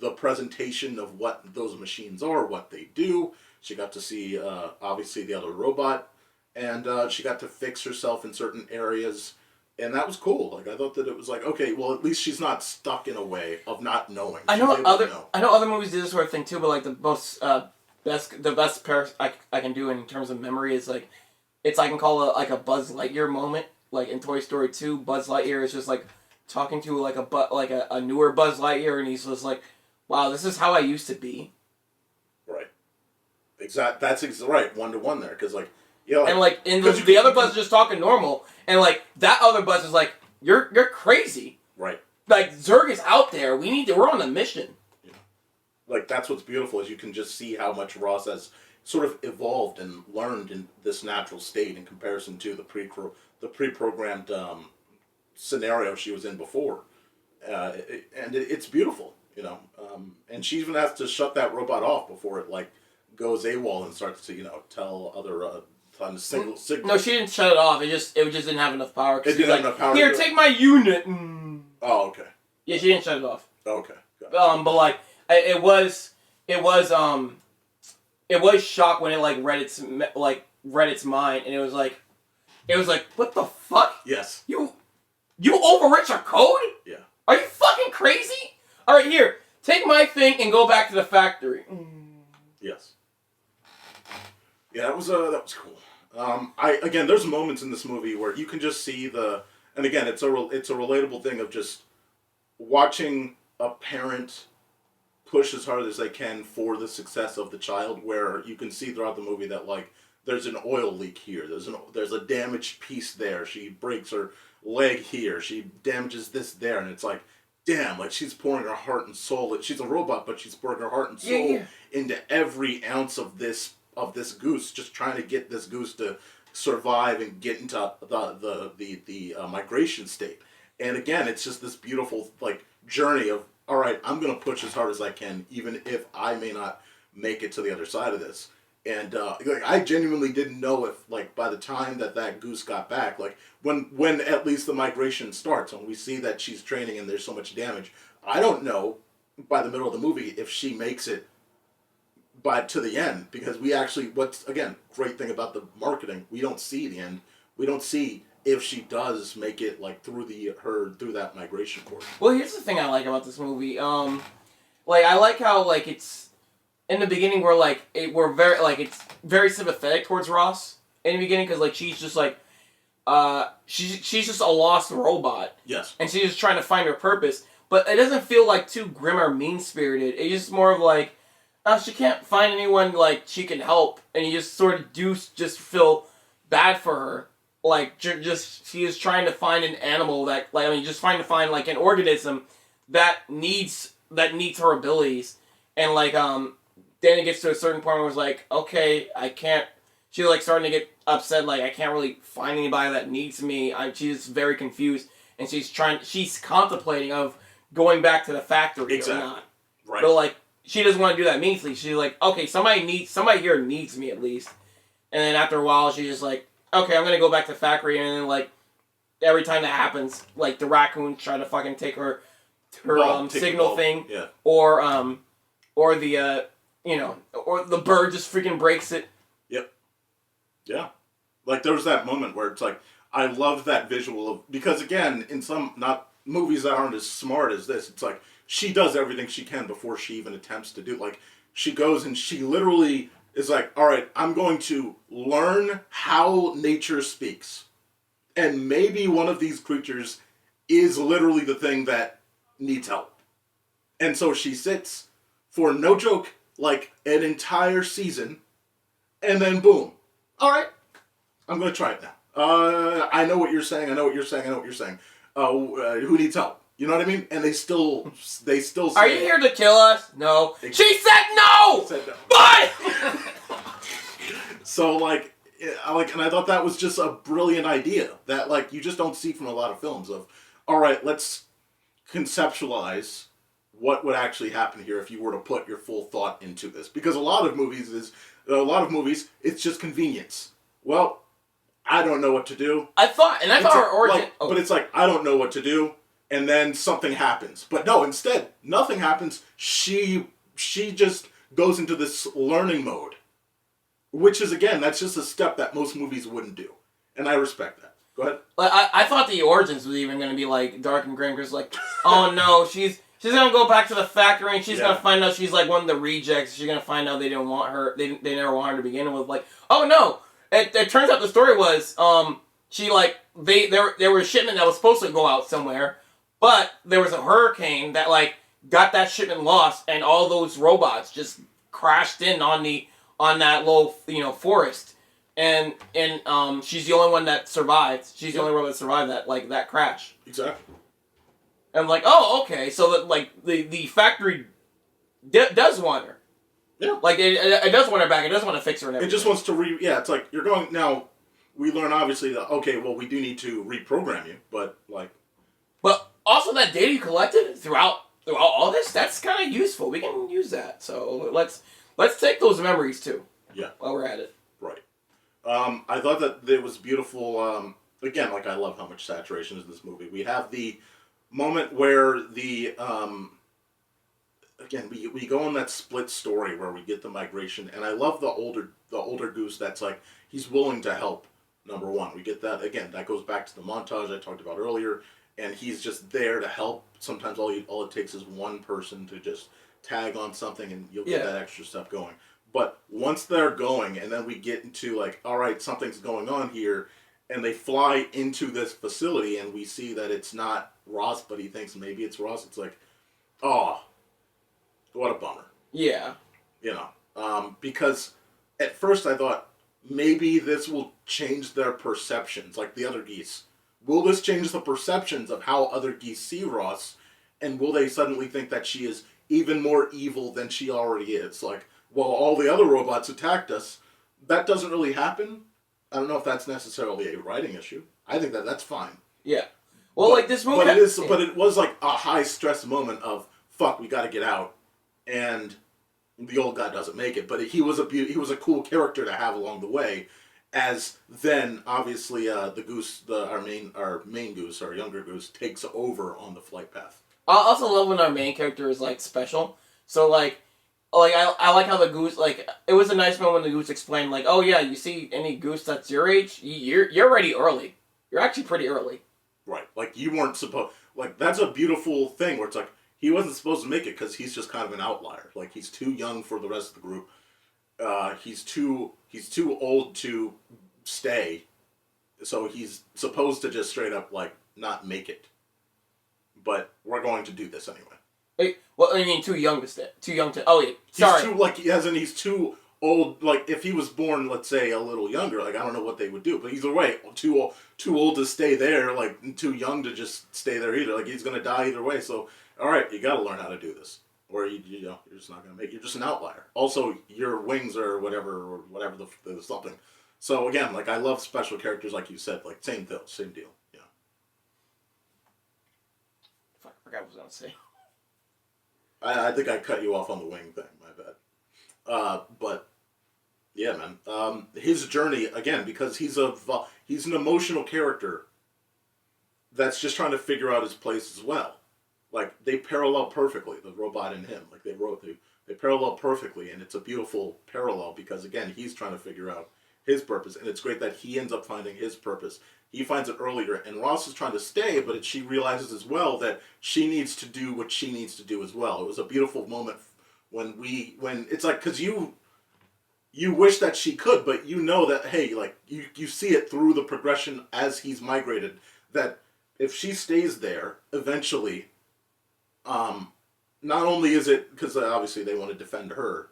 the presentation of what those machines are, what they do. She got to see, obviously, the other robot, and she got to fix herself in certain areas, and that was cool. Like, I thought that it was like, okay, well, at least she's not stuck in a way of not knowing. I know other movies do this sort of thing too, but like the best pair I can do in terms of memory is like, I can call it a Buzz Lightyear moment. Like in Toy Story 2, Buzz Lightyear is just like talking to a newer Buzz Lightyear, and he's just like, wow, this is how I used to be. Right. Exact. That's right. 1-to-1 there, because like, yeah. And like, the other Buzz is just talking normal, and like that other Buzz is like, you're crazy. Right. Like, Zurg is out there. We're on a mission. Yeah. Like, that's what's beautiful, is you can just see how much Ross has sort of evolved and learned in this natural state in comparison to the pre-programmed scenario she was in before, and it's beautiful, and she even has to shut that robot off before it like goes AWOL and starts to tell other signal. No, she didn't shut it off. It just didn't have enough power. It didn't have enough power. Here, take my unit. Oh, okay. Yeah, she didn't shut it off. Okay. But like it was shock when it like read its mind, and it was like it was like, what the fuck? Yes. You overwritten our code? Yeah. Are you fucking crazy? All right, here, take my thing and go back to the factory. Yes. Yeah, that was cool. Again, there's moments in this movie where you can just see and again, it's a relatable thing of just watching a parent push as hard as they can for the success of the child, where you can see throughout the movie that, like, there's an oil leak here, there's a damaged piece there, she breaks her leg here, she damages this there, and it's like, damn, like, she's pouring her heart and soul. She's a robot, but she's pouring her heart and soul into every ounce of this goose, just trying to get this goose to survive and get into the migration state. And again, it's just this beautiful, like, journey of, all right, I'm going to push as hard as I can, even if I may not make it to the other side of this. And like, I genuinely didn't know if, like, by the time that goose got back, like, when at least the migration starts, and we see that she's training and there's so much damage, I don't know by the middle of the movie if she makes it to the end, because we actually, what's, again, great thing about the marketing, we don't see the end. We don't see if she does make it, like, through that migration course. Well, here's the thing I like about this movie. Like, I like how, like, it's in the beginning where, like, it's very sympathetic towards Ross in the beginning, because, like, she's just like, she's just a lost robot. Yes. And she's just trying to find her purpose, but it doesn't feel like too grim or mean spirited. It's just more of like, she can't find anyone, like, she can help, and you just sort of just feel bad for her. Like, she is trying to find an animal that, like, I mean, just trying to find, like, an organism that needs her abilities. And, like, then it gets to a certain point where it's like, okay, I can't, she's, like, starting to get upset, like, I can't really find anybody that needs me. She's very confused, and she's contemplating of going back to the factory or not. Right. But, like, she doesn't want to do that meanly. She's like, okay, somebody here needs me at least. And then after a while, she's just like, okay, I'm gonna go back to the factory. And then, like, every time that happens, like, the raccoon try to fucking take her signal thing, yeah. or the or the bird just freaking breaks it. Yep. Yeah. Like, there was that moment where it's like, I love that visual of, because again, in some movies that aren't as smart as this, it's like, she does everything she can before she even attempts to do, like, she goes and she literally is like, all right, I'm going to learn how nature speaks. And maybe one of these creatures is literally the thing that needs help. And so she sits for, no joke, like, an entire season, and then boom. All right, I'm going to try it now. I know what you're saying, who needs help? You know what I mean? And they still say, are you here to kill us? No. She said no! Said no. But! So, like, and I thought that was just a brilliant idea that, like, you just don't see from a lot of films of, all right, let's conceptualize what would actually happen here if you were to put your full thought into this. Because a lot of movies, it's just convenience. Well, I don't know what to do. I thought her origin... Like, but it's like, I don't know what to do, and then something happens. But no, instead, nothing happens. She just goes into this learning mode. Which is, again, that's just a step that most movies wouldn't do. And I respect that. Go ahead. Like, I thought the origins was even going to be, like, dark and grim, because, like, oh no, she's going to go back to the factory, and she's going to find out she's, like, one of the rejects. She's going to find out they didn't want her, they never wanted her to begin with. Like, oh no! It turns out the story was, she, like, there was a shipment that was supposed to go out somewhere, but there was a hurricane that, like, got that shipment lost, and all those robots just crashed in on that little, forest, and she's the only one that survived. She's the only robot that survived that crash. Exactly. And I'm like, oh, okay, so that, like, the factory does want her. Yeah. Like, it does want her back. It does want to fix her and everything. It just wants to it's like, you're going, now, we learn obviously that, okay, well, we do need to reprogram you, but, like... But also that data you collected throughout all this, that's kind of useful. We can use that. So let's take those memories, too. Yeah. While we're at it. Right. I thought that it was beautiful, again, like, I love how much saturation is in this movie. We have the moment where again, we go on that split story where we get the migration, and I love the older goose that's like, he's willing to help number one. We get that, again, that goes back to the montage I talked about earlier, and he's just there to help. Sometimes all it takes is one person to just tag on something, and you'll get that extra stuff going. But once they're going, and then we get into, like, all right, something's going on here, and they fly into this facility, and we see that it's not Ross, but he thinks maybe it's Ross. It's like, oh, what a bummer. Yeah. You know, because at first I thought maybe this will change their perceptions, like the other geese. Will this change the perceptions of how other geese see Ross, and will they suddenly think that she is even more evil than she already is? Like, well, all the other robots attacked us. That doesn't really happen. I don't know if that's necessarily a writing issue. I think that's fine. Yeah. Well, like this movie, but it was like a high stress moment of fuck, we got to get out, and the old guy doesn't make it. But he was a cool character to have along the way. As then obviously the goose, our main goose, our younger goose, takes over on the flight path. I also love when our main character is like special. So like I like how the goose, like, it was a nice moment when the goose explained, like, oh yeah, you see any goose that's your age, you're already early. You're actually pretty early. Right. Like, you weren't supposed, like, that's a beautiful thing where it's like, he wasn't supposed to make it because he's just kind of an outlier. Like, he's too young for the rest of the group. He's too old to stay. So he's supposed to just straight up, like, not make it. But we're going to do this anyway. Wait, well, I mean, too young to stay. Too young to... Oh, yeah. Sorry. He's too old. Like, if he was born, let's say, a little younger, like, I don't know what they would do. But either way, too old to stay there, like, too young to just stay there either. Like, he's going to die either way. So, all right, you got to learn how to do this. Or, you're just not going to make it. You're just an outlier. Also, your wings are whatever the something. So, again, like, I love special characters, like you said. Like, same deal. Yeah. Fuck, I forgot what I was going to say. I think I cut you off on the wing thing. My bad. But yeah, man. His journey again, because he's an emotional character that's just trying to figure out his place as well. Like, they parallel perfectly, the robot and him. Like, they parallel perfectly, and it's a beautiful parallel because again, he's trying to figure out his purpose, and it's great that he ends up finding his purpose. He finds it earlier, and Ross is trying to stay, but she realizes as well that she needs to do what she needs to do as well. It was a beautiful moment when it's like, because you wish that she could, but you know that, hey, like, you see it through the progression as he's migrated, that if she stays there, eventually, not only is it, because obviously they want to defend her,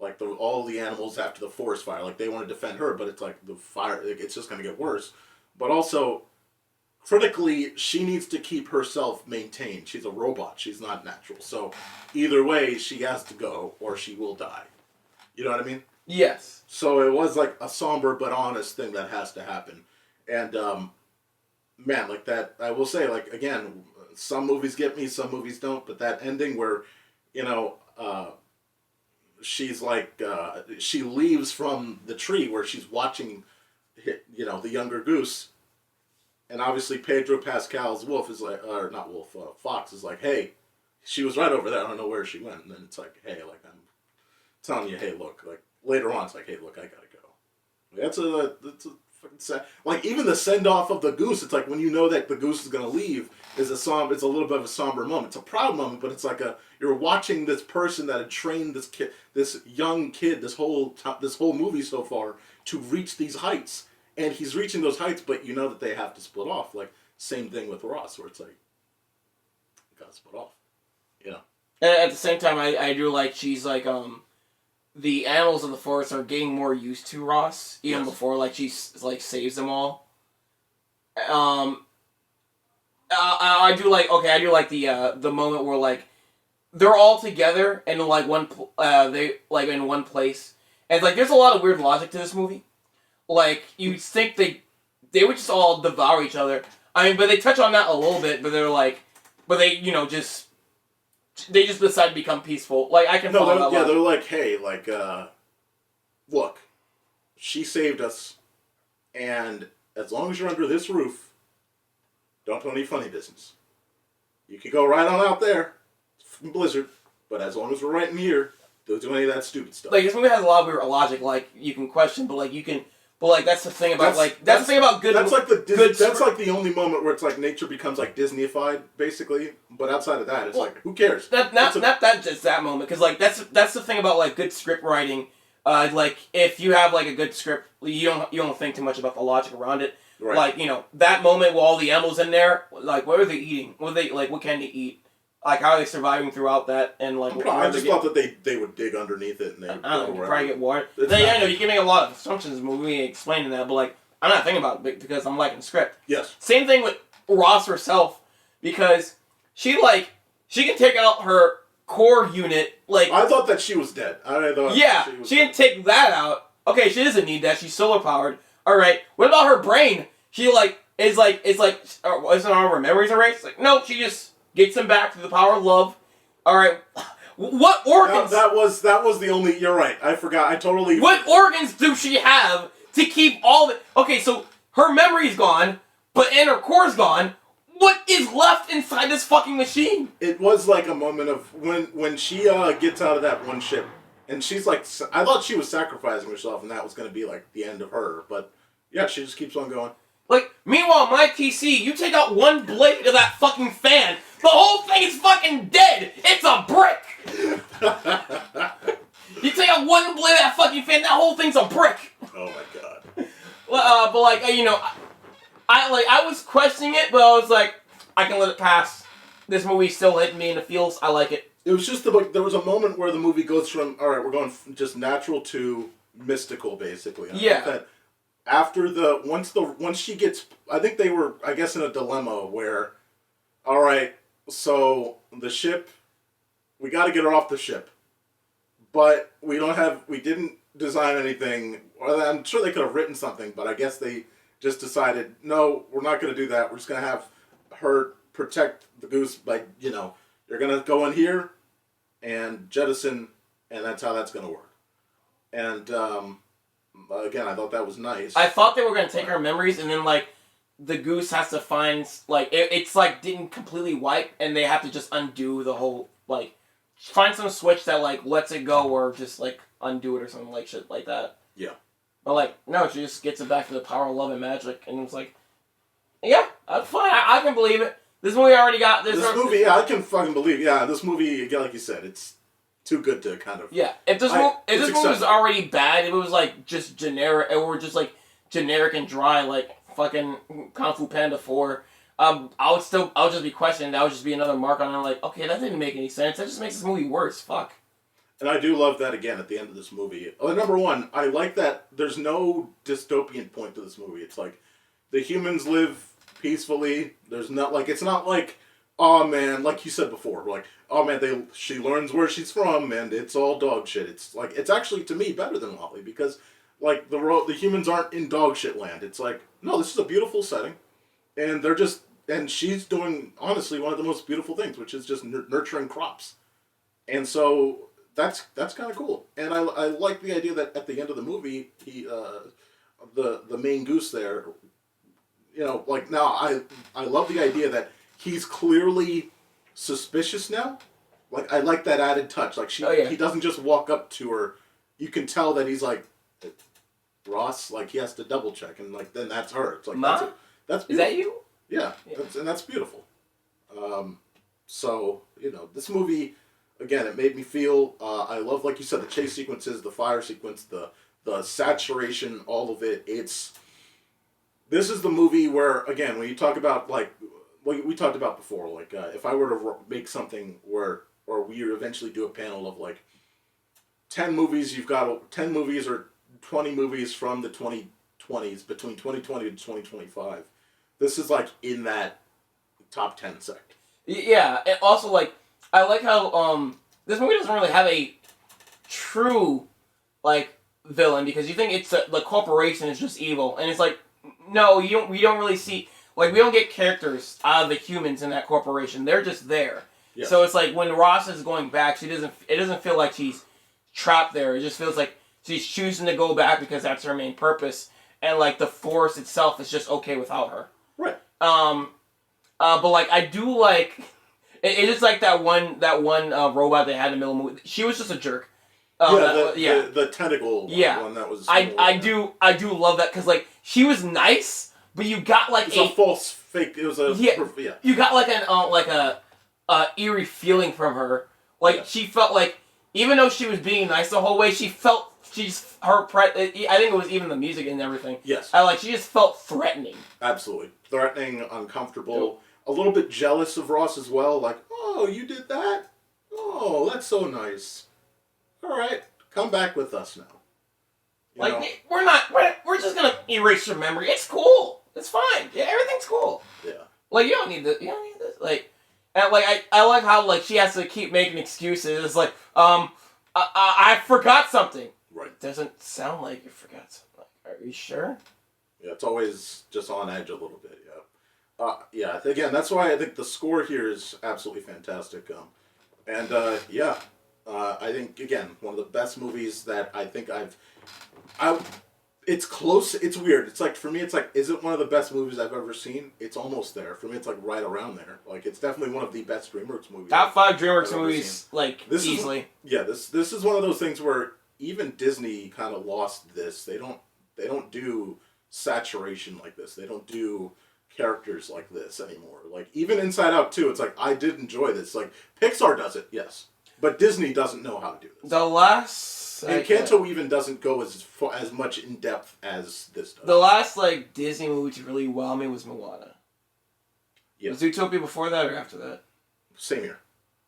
like all the animals after the forest fire, like they want to defend her, but it's like the fire, it's just going to get worse. But also, critically, she needs to keep herself maintained. She's a robot. She's not natural. So, either way, she has to go, or she will die. You know what I mean? Yes. So, it was like a somber but honest thing that has to happen. And, man, like that, I will say, like, again, some movies get me, some movies don't. But that ending where, she's like, she leaves from the tree where she's watching, the younger goose, and obviously Pedro Pascal's wolf is like, or not wolf, fox is like, hey, she was right over there, I don't know where she went, and then it's like, hey, like, I'm telling you, hey, look, like, later on, it's like, hey, look, I gotta go. That's a fucking sad, like, even the send-off of the goose, it's like, when you know that the goose is gonna leave, it's a little bit of a somber moment. It's a proud moment, but it's like you're watching this person that had trained this young kid, this whole movie so far, to reach these heights. And he's reaching those heights, but you know that they have to split off. Like, same thing with Ross, where it's like, you gotta split off. And at the same time, I do like, she's like, the animals of the forest are getting more used to Ross, even before, like, she, like, saves them all. I do like the moment where, like, they're all together in, like, in one place. And, like, there's a lot of weird logic to this movie. Like, you'd think they would just all devour each other. I mean, but they touch on that a little bit, but they're like, they just decide to become peaceful. Like, I can follow that. Yeah, they're like, hey, like, look, she saved us, and as long as you're under this roof, don't do any funny business. You can go right on out there, from Blizzard, but as long as we're right in here, don't do any of that stupid stuff. Like, this movie has a lot of weird logic, like, you can question, but, like, you can But like that's the thing about that's the thing about good. That's like good that's like the only moment where it's like nature becomes like Disney-ified, basically. But outside of that, it's like who cares? Not that just that moment, because like that's the thing about like good script writing. Like if you have like a good script, you don't think too much about the logic around it. Right. Like that moment with all the animals in there, like what are they eating? What can they eat? Like how are they surviving throughout that? And like I just thought that they would dig underneath it and they would probably get water. I know you can make a lot of assumptions in the movie explaining that, but like I'm not thinking about it because I'm liking the script. Yes. Same thing with Ross herself, because she can take out her core unit. Like I thought that she was dead. She didn't take that out. Okay, she doesn't need that. She's solar powered. All right. What about her brain? She isn't all of her memories erased? Like no, she just gets them back through the power of love. All right. What organs? That was the only. You're right. I forgot. I totally. What organs do she have to keep all the? Okay, so her memory's gone, and her core's gone. What is left inside this fucking machine? It was like a moment of when she gets out of that one ship, and she's like, I thought she was sacrificing herself, and that was going to be like the end of her. But yeah, she just keeps on going. Like, meanwhile, my TC, you take out one blade of that fucking fan, the whole thing is fucking dead! It's a brick! You take out one blade of that fucking fan, that whole thing's a brick! Oh my god. But like, I was questioning it, but I was like, I can let it pass. This movie still hit me in the feels. I like it. It was just like, there was a moment where the movie goes from, alright, we're going just natural to mystical, basically. Yeah. After once she gets, I think they were, I guess, in a dilemma where, all right, so the ship, we got to get her off the ship, but we didn't design anything. Well, I'm sure they could have written something, but I guess they just decided, no, we're not going to do that. We're just going to have her protect the goose by, you're going to go in here and jettison, and that's how that's going to work. And, again, I thought that was nice. I thought they were going to take her memories, and then, like, the goose has to find, like, it's, like, didn't completely wipe, and they have to just undo the whole, like, find some switch that, like, lets it go, or just, like, undo it or something, like, shit like that. Yeah. But, like, no, she just gets it back to the power of love and magic, and it's like, yeah, I'm fine, I can believe it. This movie already got... This movie, yeah, I can fucking believe, yeah, this movie, again, like you said, it's too good to kind of... Yeah, if this movie was already bad, if it was, like, just generic, or just, like, generic and dry, like, fucking Kung Fu Panda 4, I would just be questioning, that would just be another mark on it, like, okay, that didn't make any sense, that just makes this movie worse, fuck. And I do love that, again, at the end of this movie. Number one, I like that there's no dystopian point to this movie. It's like, the humans live peacefully, there's not, like, it's not like, oh man, like you said before, like, oh man, she learns where she's from, and it's all dog shit. It's like, it's actually, to me, better than Wall-E, because, like, the humans aren't in dog shit land. It's like, no, this is a beautiful setting, and she's doing, honestly, one of the most beautiful things, which is just nurturing crops. And so, that's kind of cool. And I like the idea that at the end of the movie, the main goose there, like, now, I love the idea that he's clearly suspicious now. Like, I like that added touch. Like, he doesn't just walk up to her. You can tell that he's like, Ross, like, he has to double check, and like, then that's her. It's like, Ma? That's beautiful. Is that you? Yeah. That's beautiful. So, this movie, again, it made me feel, I love, like you said, the chase sequences, the fire sequence, the saturation, all of it. This is the movie where, again, when you talk about, like we talked about before, like, if I were to make something or we eventually do a panel of, like, 10 movies, you've got 10 movies or 20 movies from the 2020s, between 2020 and 2025. This is, like, in that top 10 sect. Yeah, and also, like, I like how, this movie doesn't really have a true, like, villain, because you think it's the corporation is just evil, and it's like, no, we don't really see, like, we don't get characters out of the humans in that corporation. They're just there. Yeah. So it's like, when Ross is going back, it doesn't feel like she's trapped there. It just feels like she's choosing to go back because that's her main purpose, and, like, the Force itself is just okay without her. Right. But, like, I do like, it is like that one robot they had in the middle of the movie. She was just a jerk. Oh, the tentacle one that was. I do love that because like she was nice, but you got like it was a false fake. It was a You got like an eerie feeling from her. Like she felt like even though she was being nice the whole way, she felt I think it was even the music and everything. Yes. Like she just felt threatening. Absolutely threatening, uncomfortable, a little bit jealous of Ross as well. Like, oh, you did that? Oh, that's so nice. All right, come back with us now. We're just gonna erase your memory. It's cool. It's fine. Yeah, everything's cool. Yeah. Like you don't need this. You don't need this. Like, and like I like how like she has to keep making excuses. It's like I forgot something. Right. Doesn't sound like you forgot something. Are you sure? Yeah, it's always just on edge a little bit. Yeah. Again, that's why I think the score here is absolutely fantastic. I think again one of the best movies that I think it's close. It's weird. It's like for me, it's like, is it one of the best movies I've ever seen? It's almost there. For me, it's like right around there. Like it's definitely one of the best DreamWorks movies. Top 5 DreamWorks movies, like easily. This is one of those things where even Disney kind of lost this. They don't do saturation like this. They don't do characters like this anymore. Like even Inside Out 2, it's like I did enjoy this. Like Pixar does it, yes, but Disney doesn't know how to do this. The last Encanto even doesn't go as much in depth as this does. The last like Disney movie to really wow me was Moana. Yeah. Was Zootopia before that or after that? Same year.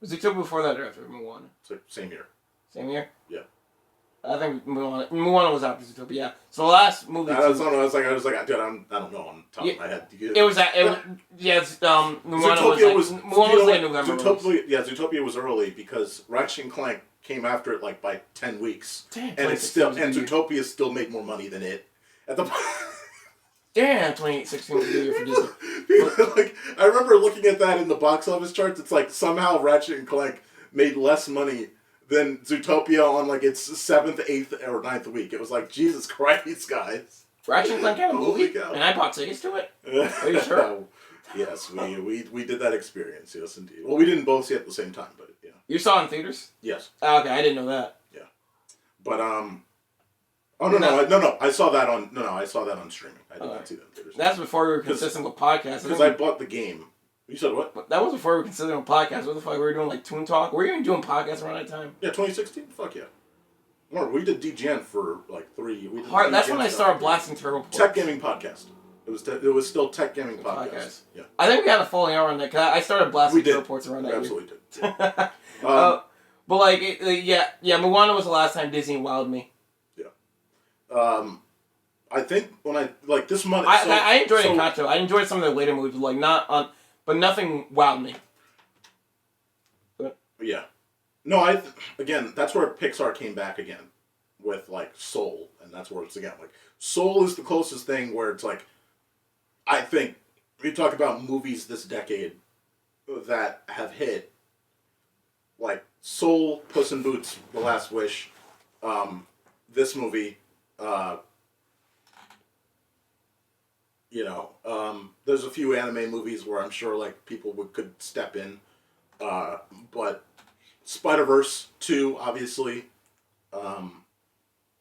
Was Zootopia before that or after Moana? It's like same year. Same year? Yeah. I think Moana was after Zootopia. Yeah. So the last movie. I was like, dude, I don't know on top of my head. It was Moana was like November. Zootopia was early because Ratchet and Clank came after it like by 10 weeks. Damn, and Zootopia still made more money than it at the. Damn, 2016 was a good year for Disney. Like I remember looking at that in the box office charts. It's like somehow Ratchet and Clank made less money than Zootopia on like its 7th, 8th, or 9th week. It was like, Jesus Christ, guys. Ratchet and Clank had a movie, and I bought tickets to it. Are you sure? Yes, we did that experience. Yes, indeed. Well, we didn't both see it at the same time, but yeah. You saw it in theaters? Yes. Oh, okay, I didn't know that. Yeah, but no. I saw that on streaming. I did not see that in theaters. That's before we were consistent with podcasts. Because I bought the game. You said what? That was before we were consistent with podcasts. What the fuck? We were doing like Toon Talk. Were you even doing podcasts around that time? Yeah, 2016. Fuck yeah. We did DGN for like 3. That's when I started blasting Turbo Ports. Tech Gaming Podcast. It was still Tech Gaming Podcast. Yeah. I think we had a falling out on that because I started blasting Turbo Ports around that year. Absolutely did. But like, Moana was the last time Disney wowed me. Yeah. I think when I like this month. I enjoyed Encanto. I enjoyed some of the later movies, like but nothing wowed me. Yeah. No, again, that's where Pixar came back again with like Soul, and that's where it's again like Soul is the closest thing where it's like I think we talk about movies this decade that have hit like Soul, Puss in Boots, The Last Wish, this movie. There's a few anime movies where I'm sure like people could step in, but Spider-Verse 2, obviously. Oh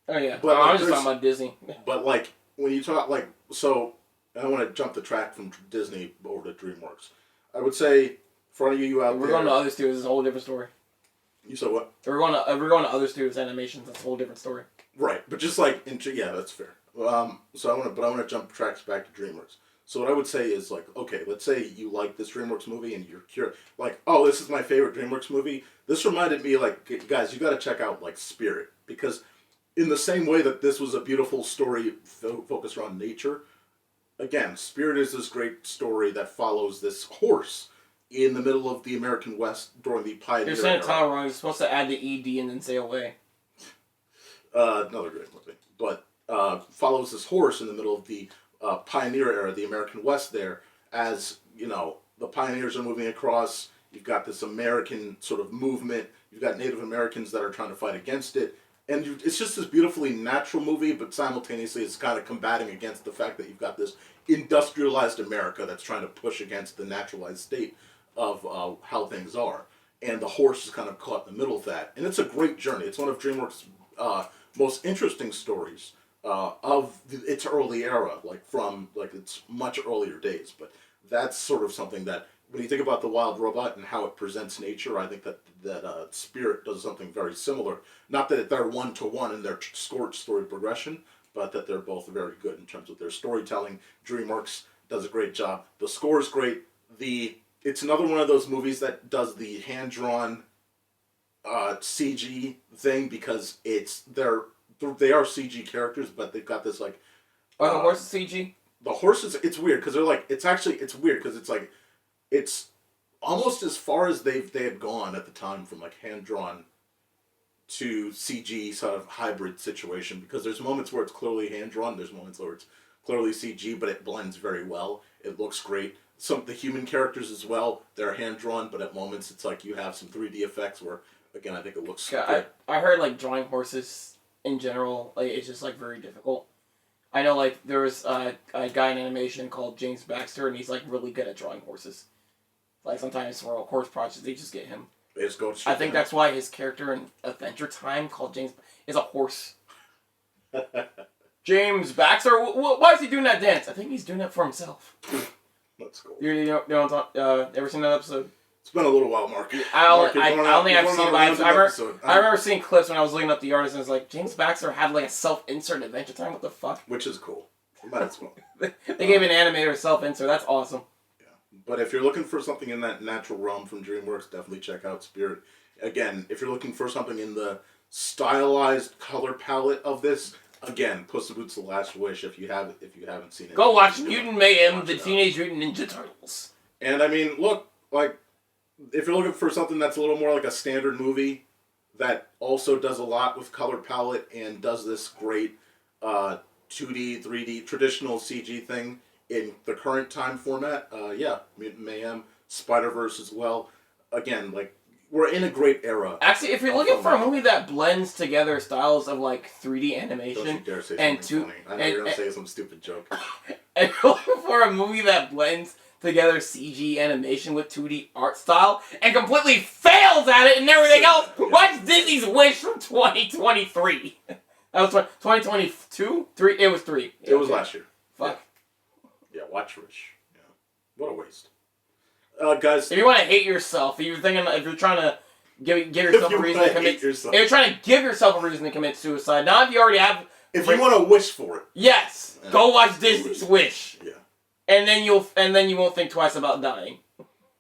yeah, but I was just talking about Disney. But like when you talk like so, I don't want to jump the track from Disney over to DreamWorks. I would say for any of you out there, we're going to other studios. It's a whole different story. You said what? We're going to other studios' animations. That's a whole different story. Right, but just like yeah, that's fair. I want to jump tracks back to DreamWorks. So what I would say is like, okay, let's say you like this DreamWorks movie and you're curious, like, oh, this is my favorite DreamWorks movie. This reminded me, like, guys, you got to check out like Spirit, because in the same way that this was a beautiful story focused around nature, again, Spirit is this great story that follows this horse in the middle of the American West during the pioneer era. You're saying it wrong. You're supposed to add the ED and then say away. Another great movie, but follows this horse in the middle of the pioneer era, the American West there, as, the pioneers are moving across. You've got this American sort of movement. You've got Native Americans that are trying to fight against it. And it's just this beautifully natural movie, but simultaneously it's kind of combating against the fact that you've got this industrialized America that's trying to push against the naturalized state of how things are. and the horse is kind of caught in the middle of that. And it's a great journey. It's one of DreamWorks' most interesting stories of its early era, from its much earlier days. But that's sort of something that, when you think about the wild robot and how it presents nature, I think that Spirit does something very similar. Not that they're one-to-one in their story progression, but that they're both very good in terms of their storytelling. DreamWorks does a great job. The score is great. It's another one of those movies that does the hand-drawn CG thing, because they are CG characters, but they've got this like. Are the horses CG? The horses, it's weird because they're like, it's weird because it's like, it's almost as far as they had gone at the time from like hand drawn to CG sort of hybrid situation, because there's moments where it's clearly hand drawn, there's moments where it's clearly CG, but it blends very well. It looks great. Some of the human characters as well, they're hand drawn, but at moments it's like you have some 3D effects where, again, I think it looks good. I heard like drawing horses in general, like it's just like very difficult. I know like there was a guy in animation called James Baxter, and he's like really good at drawing horses. Like sometimes for horse projects, they just get him. They just go I think that's why his character in Adventure Time called James is a horse. James Baxter, why is he doing that dance? I think he's doing it for himself. That's cool. You know ever seen that episode? It's been a little while, Mark. I only have seen I remember seeing clips when I was looking up the artist, and it's like James Baxter had like a self-insert in Adventure Time. What the fuck? Which is cool. Might as well. They gave an animator a self-insert. That's awesome. Yeah, but if you're looking for something in that natural realm from DreamWorks, definitely check out Spirit. Again, if you're looking for something in the stylized color palette of this, again, Puss in Boots: The Last Wish. If you haven't seen it, go watch Mutant Mayhem: The Teenage Mutant Ninja Turtles. And I mean, look, like, if you're looking for something that's a little more like a standard movie that also does a lot with color palette and does this great 2D, 3D, traditional CG thing in the current time format, yeah, Mutant Mayhem, Spider-Verse as well. Again, like, we're in a great era. Actually, if you're looking for a movie that blends together styles of like 3D animation, don't you dare say and something funny. I know you're gonna say some stupid joke. And you're looking for a movie that blends together CG animation with 2D art style and completely fails at it and everything else, watch Disney's Wish from 2023. That was 2022? 3? It was 3. It was last year. Fuck. Yeah, watch Wish. Yeah. What a waste. Guys, if you want to hate yourself, if you're trying to give yourself a reason to commit, if you're trying to give yourself a reason to commit suicide, not if you already have. If you want to wish for it, yes, go watch Disney's Wish. Yeah, and then you won't think twice about dying.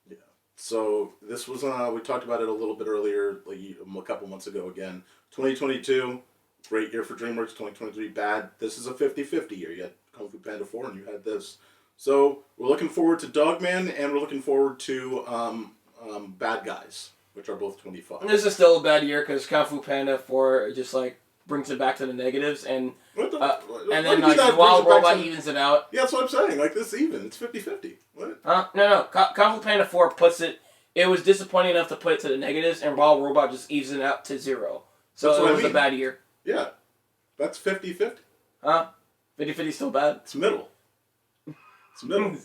Yeah. So this was we talked about it a little bit earlier, like a couple months ago. Again, 2022, great year for DreamWorks. 2023, bad. This is a 50-50 year. You had Kung Fu Panda 4, and you had this. So we're looking forward to Dogman, and we're looking forward to Bad Guys, which are both 25. And this is still a bad year because Kung Fu Panda 4 just like brings it back to the negatives, and then like Wild Robot evens it out. Yeah, that's what I'm saying. Like, this even. It's 50-50. What? No. Kung Fu Panda 4 puts it. It was disappointing enough to put it to the negatives, and Wild Robot just evens it out to 0. So it was a bad year. Yeah, that's 50-50. Huh? 50-50 still bad? It's middle. It's middle.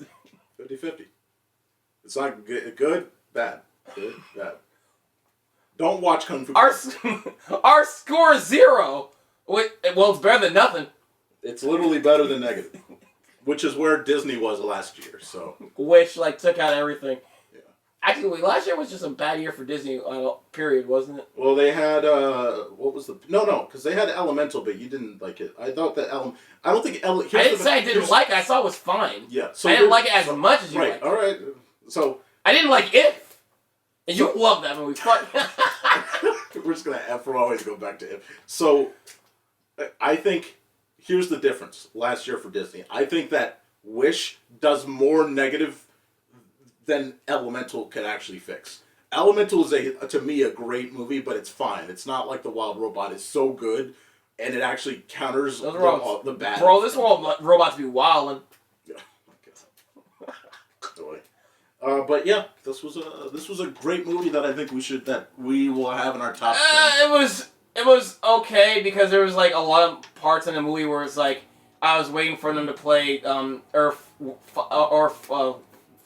50-50. It's not good, bad. Good, bad. Don't watch Kung Fu. Our score is 0. Well, it's better than nothing. It's literally better than negative, which is where Disney was last year. So Wish like took out everything. Yeah. Actually, last year was just a bad year for Disney. Period, wasn't it? Well, they had what was the because they had Elemental, but you didn't like it. I thought that I don't think I didn't say I didn't like it. I saw it was fine. Yeah. So I didn't like it as much as you liked it. All right. So I didn't like it. And you love that movie. We're just we're always go back to it. So I think here's the difference last year for Disney. I think that Wish does more negative than Elemental can actually fix. Elemental is to me a great movie, but it's fine. It's not like The Wild Robot is so good, and it actually counters the bad. Bro, this Wild Robot's be wildin'. Yeah. But yeah, this was a great movie that I think we will have in our top 10. It was okay because there was like a lot of parts in the movie where it's like I was waiting for them to play Earth,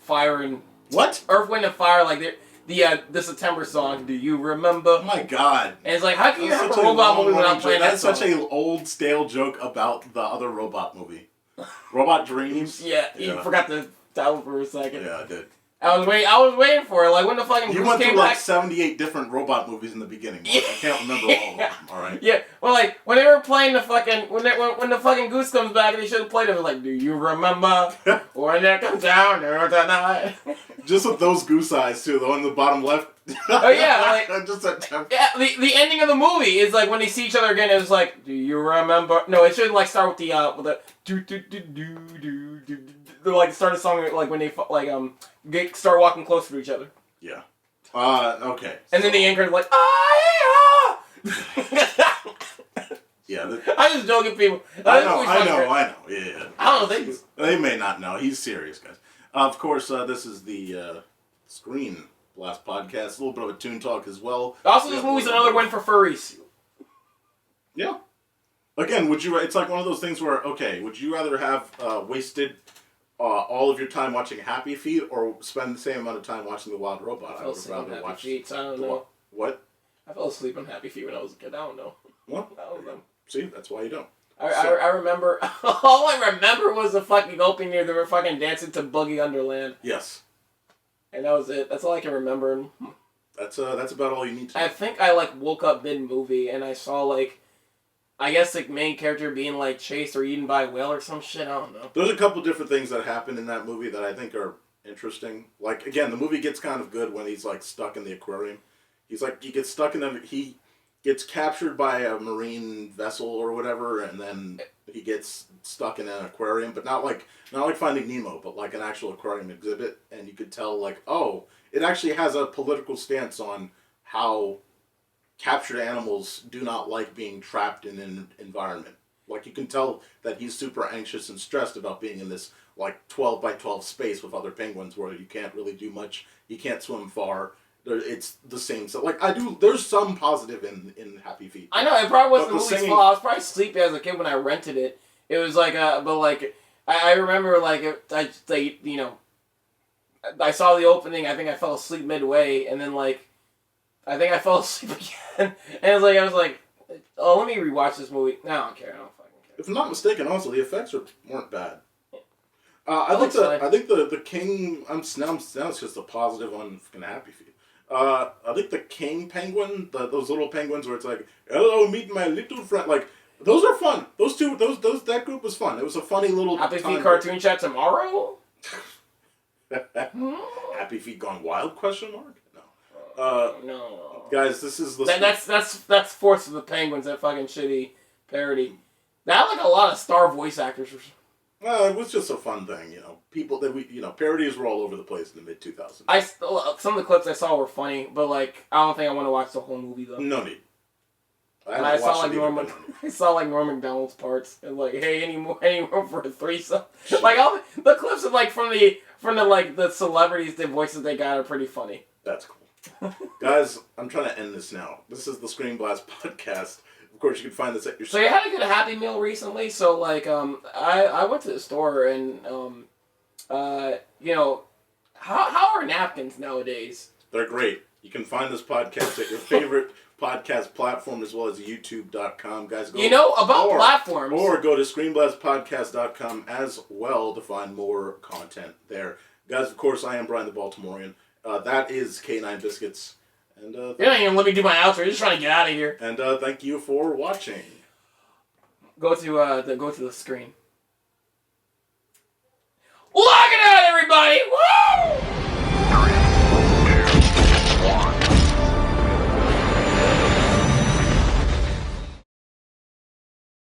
Fire and what? Earth, Wind and Fire. Like the September song. Do you remember? Oh my god. And it's like, how can you That's have a such robot movie without joke. playing that That's song? such an old, stale joke about the other robot movie. Robot Dreams. Yeah, you forgot the title for a second. Yeah, I did. I was waiting for it. Like when the fucking You Goose went came through like back. 78 different robot movies in the beginning. Mark. I can't remember all of them. All right. Yeah, well, like when they were playing the fucking when the fucking Goose comes back and they should have played it. It was like, do you remember when it comes down there tonight? Just with those goose eyes too, the one in the bottom left. Oh yeah, like just that yeah. The ending of the movie is like when they see each other again. It's like, do you remember? No, it should like start with the do do do do do do. They like start a song like when they start walking closer to each other. Yeah. Okay. And then the anchor's like, ah, yeah. I'm just joking, people. I know. Yeah. I don't know. They may not know. He's serious, guys. Of course, this is the ScreenBlast podcast. A little bit of a Toon Talk as well. Also, this movie's another win for furries. Yeah. Again, it's like one of those things where, okay, would you rather have wasted all of your time watching Happy Feet or spend the same amount of time watching The Wild Robot? I would rather watch Happy Feet, so I don't know. What? I fell asleep on Happy Feet when I was a kid. I don't know. What? I don't know. See, that's why you don't. I remember, all I remember was the fucking opening year. They were fucking dancing to Boogie Underland. Yes. And that was it. That's all I can remember. That's about all you need to know. I think I like woke up mid-movie and I saw like, I guess the main character being like chased or eaten by a whale or some shit. I don't know. There's a couple different things that happen in that movie that I think are interesting. Like, again, the movie gets kind of good when he's like stuck in the aquarium. He gets stuck in he gets captured by a marine vessel or whatever, and then he gets stuck in an aquarium, but not like Finding Nemo, but like an actual aquarium exhibit, and you could tell like, oh, it actually has a political stance on how captured animals do not like being trapped in an environment. Like, you can tell that he's super anxious and stressed about being in this like 12 by 12 space with other penguins where you can't really do much, you can't swim far. It's the same. So, like, there's some positive in Happy Feet. I know, it probably wasn't the movie's singing... fault. I was probably sleepy as a kid when I rented it. It was like, but like, I remember, like, I saw the opening, I think I fell asleep midway, and then, like, I think I fell asleep again. And I was like, oh, let me rewatch this movie. No, I don't care. I don't fucking care. If I'm not mistaken, also, the effects weren't bad. I think the King, now it's just a positive on fucking Happy Feet. I think the King penguin, those little penguins where it's like, hello, meet my little friend, like, those are fun. That group was fun. It was a funny little Happy Feet cartoon chat tomorrow? Happy Feet Gone Wild, question mark? No. Guys, this is the... That's Force of the Penguins, that fucking shitty parody. That had like a lot of star voice actors. Well, it was just a fun thing, you know. People that parodies were all over the place in the mid-2000s. Some of the clips I saw were funny, but like, I don't think I want to watch the whole movie though. No need. I saw like Norm Macdonald's parts and like, hey, any more for a threesome? Like all the clips of like from the like the celebrities, the voices they got are pretty funny. That's cool. Guys, I'm trying to end this now. This is the ScreenBlast podcast. Of course, you can find this at your... So you had a good Happy Meal recently. So like, I went to the store and how are napkins nowadays? They're great. You can find this podcast at your favorite podcast platform as well as youtube.com. Guys, go... platforms. Or go to screenblastpodcast.com as well to find more content there. Guys, of course, I am Bryan the Baltimorean. That is K9 Biscuits. And you don't even let me do my outro. You're just trying to get out of here. And thank you for watching. Go to the screen. Look at that, everybody! Woo!